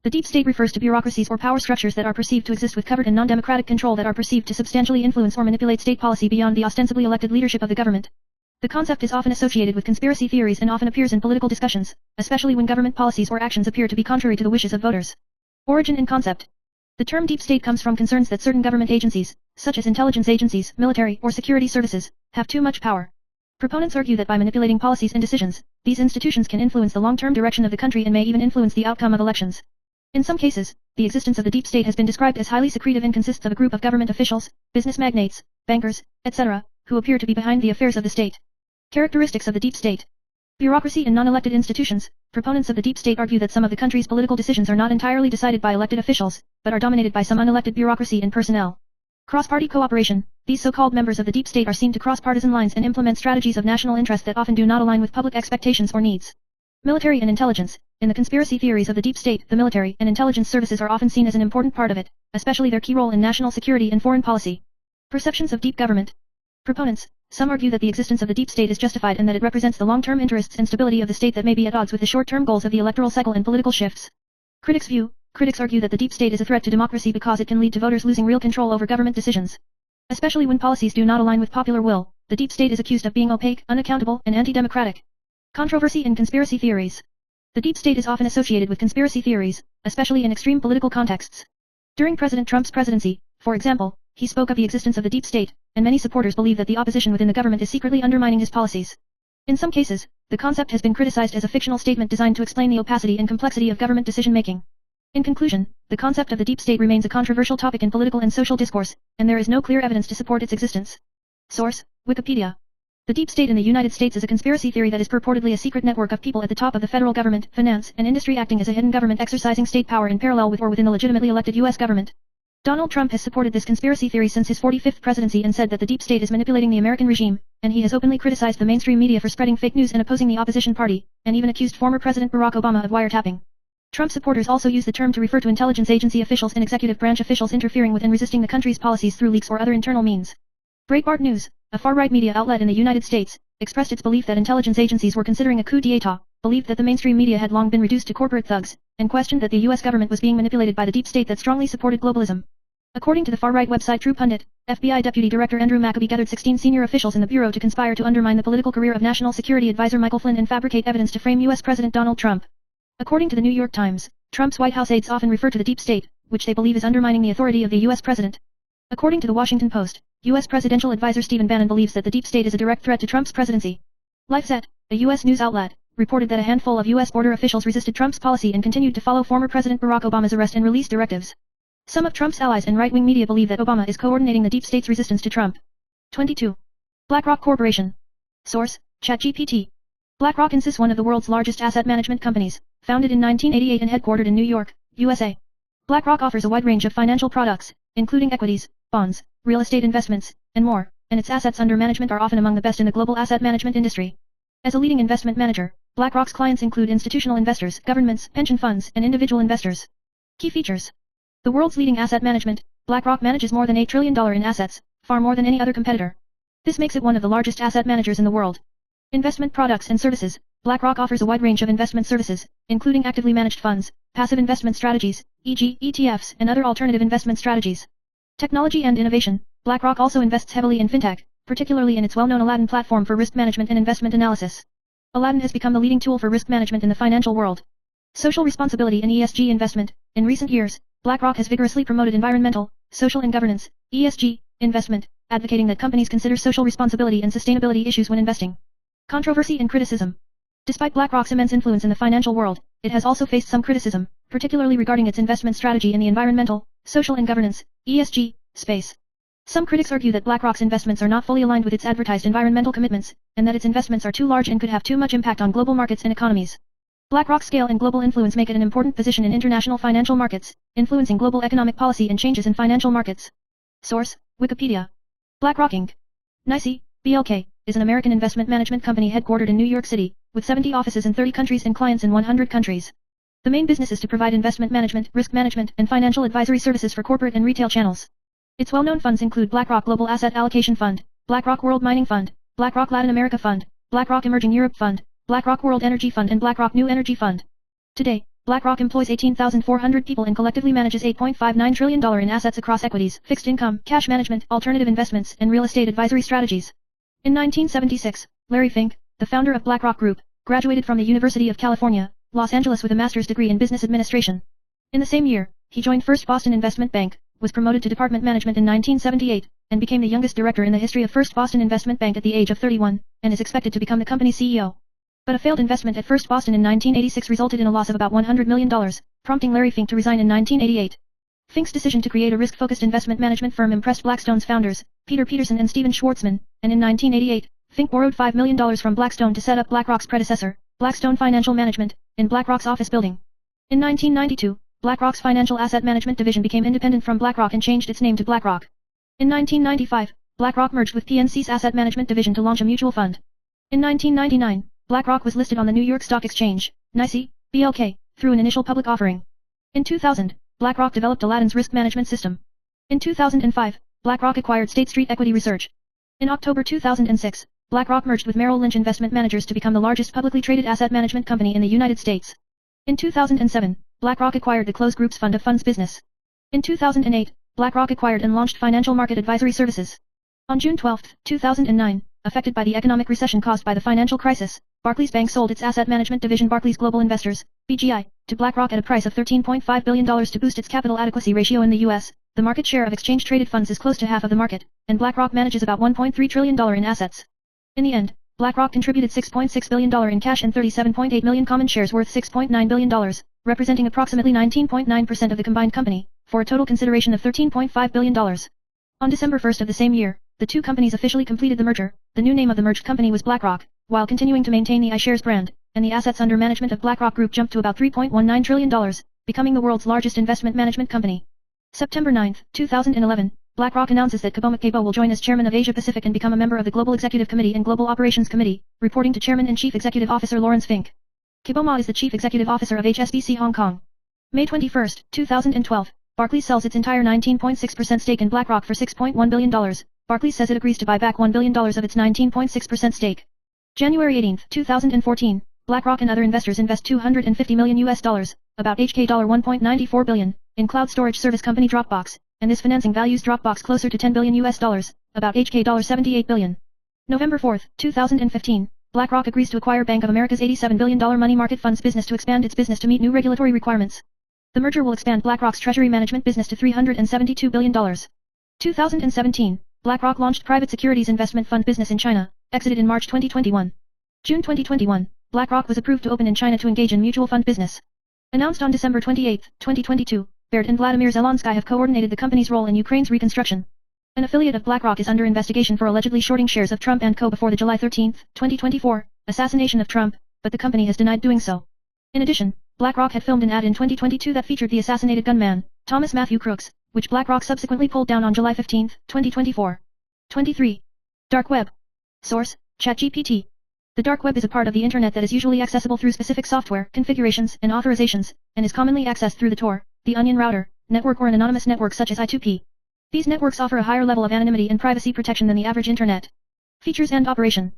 The deep state refers to bureaucracies or power structures that are perceived to exist with covert and non-democratic control that are perceived to substantially influence or manipulate state policy beyond the ostensibly elected leadership of the government. The concept is often associated with conspiracy theories and often appears in political discussions, especially when government policies or actions appear to be contrary to the wishes of voters. Origin and concept. The term deep state comes from concerns that certain government agencies, such as intelligence agencies, military, or security services, have too much power. Proponents argue that by manipulating policies and decisions, these institutions can influence the long-term direction of the country and may even influence the outcome of elections. In some cases, the existence of the deep state has been described as highly secretive and consists of a group of government officials, business magnates, bankers, etc., who appear to be behind the affairs of the state. Characteristics of the deep state. Bureaucracy and non-elected institutions. Proponents of the deep state argue that some of the country's political decisions are not entirely decided by elected officials, but are dominated by some unelected bureaucracy and personnel. Cross-party cooperation. These so-called members of the deep state are seen to cross partisan lines and implement strategies of national interest that often do not align with public expectations or needs. Military and intelligence. In the conspiracy theories of the deep state, the military and intelligence services are often seen as an important part of it, especially their key role in national security and foreign policy. Perceptions of deep government. Proponents. Some argue that the existence of the deep state is justified and that it represents the long-term interests and stability of the state that may be at odds with the short-term goals of the electoral cycle and political shifts. Critics' view. Critics argue that the deep state is a threat to democracy because it can lead to voters losing real control over government decisions. Especially when policies do not align with popular will, the deep state is accused of being opaque, unaccountable, and anti-democratic. Controversy and conspiracy theories. The deep state is often associated with conspiracy theories, especially in extreme political contexts. During President Trump's presidency, for example, he spoke of the existence of the deep state, and many supporters believe that the opposition within the government is secretly undermining his policies. In some cases, the concept has been criticized as a fictional statement designed to explain the opacity and complexity of government decision-making. In conclusion, the concept of the deep state remains a controversial topic in political and social discourse, and there is no clear evidence to support its existence. Source: Wikipedia. The deep state in the United States is a conspiracy theory that is purportedly a secret network of people at the top of the federal government, finance, and industry acting as a hidden government exercising state power in parallel with or within the legitimately elected U.S. government. Donald Trump has supported this conspiracy theory since his 45th presidency and said that the deep state is manipulating the American regime, and he has openly criticized the mainstream media for spreading fake news and opposing the opposition party, and even accused former President Barack Obama of wiretapping. Trump supporters also use the term to refer to intelligence agency officials and executive branch officials interfering with and resisting the country's policies through leaks or other internal means. Breitbart News, a far-right media outlet in the United States, expressed its belief that intelligence agencies were considering a coup d'état, believed that the mainstream media had long been reduced to corporate thugs, and questioned that the U.S. government was being manipulated by the deep state that strongly supported globalism. According to the far-right website True Pundit, FBI Deputy Director Andrew McAbee gathered 16 senior officials in the Bureau to conspire to undermine the political career of National Security Advisor Michael Flynn and fabricate evidence to frame U.S. President Donald Trump. According to the New York Times, Trump's White House aides often refer to the deep state, which they believe is undermining the authority of the U.S. president. According to the Washington Post, U.S. Presidential Advisor Stephen Bannon believes that the deep state is a direct threat to Trump's presidency. LifeZette, a U.S. news outlet, reported that a handful of U.S. border officials resisted Trump's policy and continued to follow former President Barack Obama's arrest and release directives. Some of Trump's allies and right-wing media believe that Obama is coordinating the deep state's resistance to Trump. 22. BlackRock Corporation. Source: ChatGPT. BlackRock is one of the world's largest asset management companies, founded in 1988 and headquartered in New York, USA. BlackRock offers a wide range of financial products, including equities, bonds, real estate investments, and more, and its assets under management are often among the best in the global asset management industry. As a leading investment manager, BlackRock's clients include institutional investors, governments, pension funds, and individual investors. Key features. The world's leading asset management, BlackRock manages more than $8 trillion in assets, far more than any other competitor. This makes it one of the largest asset managers in the world. Investment products and services. BlackRock offers a wide range of investment services, including actively managed funds, passive investment strategies, e.g., ETFs and other alternative investment strategies. Technology and innovation. BlackRock also invests heavily in fintech, particularly in its well-known Aladdin platform for risk management and investment analysis. Aladdin has become the leading tool for risk management in the financial world. Social responsibility and ESG investment. In recent years, BlackRock has vigorously promoted environmental, social and governance, ESG, investment, advocating that companies consider social responsibility and sustainability issues when investing. Controversy and criticism. Despite BlackRock's immense influence in the financial world, it has also faced some criticism, particularly regarding its investment strategy in the environmental, social and governance, ESG, space. Some critics argue that BlackRock's investments are not fully aligned with its advertised environmental commitments, and that its investments are too large and could have too much impact on global markets and economies. BlackRock's scale and global influence make it an important position in international financial markets, influencing global economic policy and changes in financial markets. Source: Wikipedia. BlackRock Inc. NYSE, BLK, is an American investment management company headquartered in New York City, with 70 offices in 30 countries and clients in 100 countries. The main business is to provide investment management, risk management, and financial advisory services for corporate and retail channels. Its well-known funds include BlackRock Global Asset Allocation Fund, BlackRock World Mining Fund, BlackRock Latin America Fund, BlackRock Emerging Europe Fund, BlackRock World Energy Fund and BlackRock New Energy Fund. Today, BlackRock employs 18,400 people and collectively manages $8.59 trillion in assets across equities, fixed income, cash management, alternative investments, and real estate advisory strategies. In 1976, Larry Fink, the founder of BlackRock Group, graduated from the University of California, Los Angeles with a master's degree in business administration. In the same year, he joined First Boston Investment Bank, was promoted to department management in 1978, and became the youngest director in the history of First Boston Investment Bank at the age of 31, and is expected to become the company's CEO. But a failed investment at First Boston in 1986 resulted in a loss of about $100 million, prompting Larry Fink to resign in 1988. Fink's decision to create a risk-focused investment management firm impressed Blackstone's founders, Peter Peterson and Stephen Schwartzman, and in 1988, Fink borrowed $5 million from Blackstone to set up BlackRock's predecessor, Blackstone Financial Management, in BlackRock's office building. In 1992, BlackRock's financial asset management division became independent from BlackRock and changed its name to BlackRock. In 1995, BlackRock merged with PNC's asset management division to launch a mutual fund. In 1999, BlackRock was listed on the New York Stock Exchange, NYSE, BLK, through an initial public offering. In 2000, BlackRock developed Aladdin's risk management system. In 2005, BlackRock acquired State Street Equity Research. In October 2006, BlackRock merged with Merrill Lynch Investment Managers to become the largest publicly traded asset management company in the United States. In 2007, BlackRock acquired the Close Group's fund of funds business. In 2008, BlackRock acquired and launched Financial Market Advisory Services. On June 12, 2009, affected by the economic recession caused by the financial crisis, Barclays Bank sold its asset management division Barclays Global Investors, BGI, to BlackRock at a price of $13.5 billion to boost its capital adequacy ratio in the U.S. The market share of exchange-traded funds is close to half of the market, and BlackRock manages about $1.3 trillion in assets. In the end, BlackRock contributed $6.6 billion in cash and 37.8 million common shares worth $6.9 billion, representing approximately 19.9% of the combined company, for a total consideration of $13.5 billion. On December 1 of the same year, the two companies officially completed the merger. The new name of the merged company was BlackRock, while continuing to maintain the iShares brand, and the assets under management of BlackRock Group jumped to about $3.19 trillion, becoming the world's largest investment management company. September 9, 2011, BlackRock announces that Kabo Mckabo will join as chairman of Asia Pacific and become a member of the Global Executive Committee and Global Operations Committee, reporting to Chairman and Chief Executive Officer Lawrence Fink. Kabo Ma is the Chief Executive Officer of HSBC Hong Kong. May 21, 2012, Barclays sells its entire 19.6% stake in BlackRock for $6.1 billion. Barclays says it agrees to buy back $1 billion of its 19.6% stake. January 18, 2014, BlackRock and other investors invest $250 million about $1.94 billion, in cloud storage service company Dropbox, and this financing values Dropbox closer to $10 billion about $78 billion. November 4, 2015, BlackRock agrees to acquire Bank of America's $87 billion money market funds business to expand its business to meet new regulatory requirements. The merger will expand BlackRock's treasury management business to $372 billion. 2017, BlackRock launched private securities investment fund business in China, exited in March 2021. June 2021, BlackRock was approved to open in China to engage in mutual fund business. Announced on December 28, 2022, Baird and Vladimir Zelensky have coordinated the company's role in Ukraine's reconstruction. An affiliate of BlackRock is under investigation for allegedly shorting shares of Trump & Co. before the July 13, 2024, assassination of Trump, but the company has denied doing so. In addition, BlackRock had filmed an ad in 2022 that featured the assassinated gunman, Thomas Matthew Crooks, which BlackRock subsequently pulled down on July 15, 2024. 23. Dark Web. Source, ChatGPT. The dark web is a part of the internet that is usually accessible through specific software, configurations, and authorizations, and is commonly accessed through the Tor, the Onion router, network or an anonymous network such as I2P. These networks offer a higher level of anonymity and privacy protection than the average internet. Features and operation.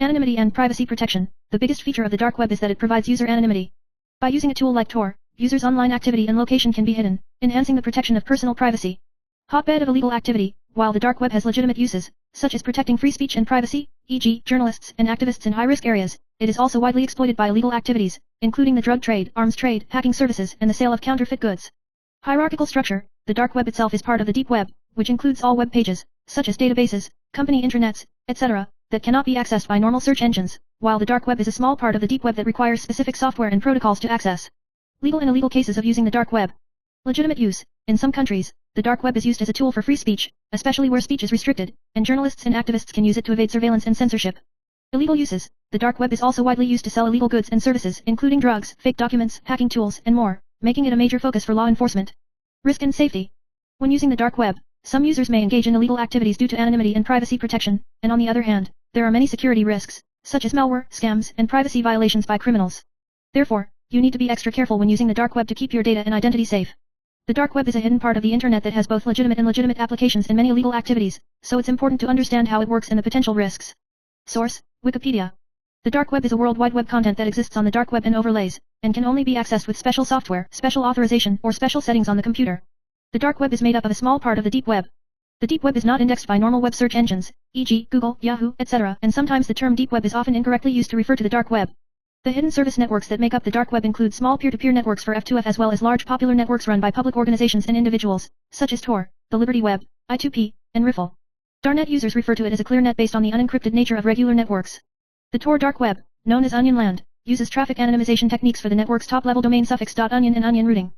Anonymity and privacy protection. The biggest feature of the dark web is that it provides user anonymity. By using a tool like Tor, users' online activity and location can be hidden, enhancing the protection of personal privacy. Hotbed of illegal activity. While the dark web has legitimate uses, such as protecting free speech and privacy, e.g., journalists and activists in high-risk areas, it is also widely exploited by illegal activities, including the drug trade, arms trade, hacking services, and the sale of counterfeit goods. Hierarchical structure. The dark web itself is part of the deep web, which includes all web pages, such as databases, company intranets, etc., that cannot be accessed by normal search engines, while the dark web is a small part of the deep web that requires specific software and protocols to access. Legal and illegal cases of using the dark web. Legitimate use. In some countries, the dark web is used as a tool for free speech, especially where speech is restricted, and journalists and activists can use it to evade surveillance and censorship. Illegal uses. The dark web is also widely used to sell illegal goods and services, including drugs, fake documents, hacking tools, and more, making it a major focus for law enforcement. Risk and safety. When using the dark web, some users may engage in illegal activities due to anonymity and privacy protection, and on the other hand, there are many security risks, such as malware, scams, and privacy violations by criminals. Therefore, you need to be extra careful when using the dark web to keep your data and identity safe. The dark web is a hidden part of the internet that has both legitimate and illegitimate applications and many illegal activities, so it's important to understand how it works and the potential risks. Source, Wikipedia. The dark web is a World Wide Web content that exists on the dark web and overlays, and can only be accessed with special software, special authorization, or special settings on the computer. The dark web is made up of a small part of the deep web. The deep web is not indexed by normal web search engines, e.g., Google, Yahoo, etc., and sometimes the term deep web is often incorrectly used to refer to the dark web. The hidden service networks that make up the dark web include small peer-to-peer networks for F2F as well as large popular networks run by public organizations and individuals, such as Tor, the Liberty Web, I2P, and Riffle. Darknet users refer to it as a clear net based on the unencrypted nature of regular networks. The Tor dark web, known as Onion Land, uses traffic anonymization techniques for the network's top-level domain suffix .onion and onion routing.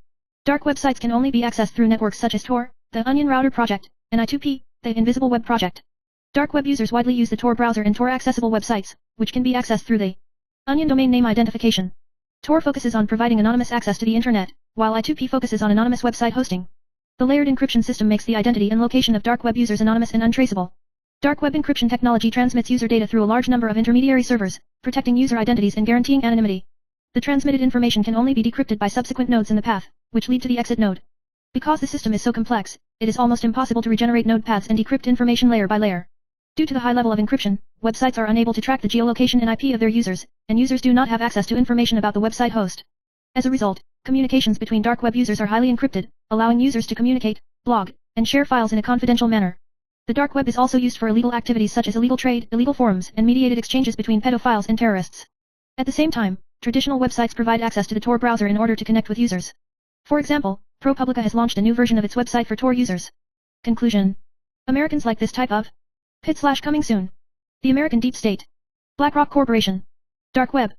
Dark websites can only be accessed through networks such as Tor, the Onion Router Project, and I2P, the Invisible Web Project. Dark web users widely use the Tor browser and Tor-accessible websites, which can be accessed through the Onion domain name identification. Tor focuses on providing anonymous access to the internet, while I2P focuses on anonymous website hosting. The layered encryption system makes the identity and location of dark web users anonymous and untraceable. Dark web encryption technology transmits user data through a large number of intermediary servers, protecting user identities and guaranteeing anonymity. The transmitted information can only be decrypted by subsequent nodes in the path, which lead to the exit node. Because the system is so complex, it is almost impossible to regenerate node paths and decrypt information layer by layer. Due to the high level of encryption, websites are unable to track the geolocation and IP of their users, and users do not have access to information about the website host. As a result, communications between dark web users are highly encrypted, allowing users to communicate, blog, and share files in a confidential manner. The dark web is also used for illegal activities such as illegal trade, illegal forums, and mediated exchanges between pedophiles and terrorists. At the same time, traditional websites provide access to the Tor browser in order to connect with users. For example, ProPublica has launched a new version of its website for Tor users. Conclusion. Americans like this type of pit/coming soon. The American Deep State. BlackRock Corporation. Dark Web.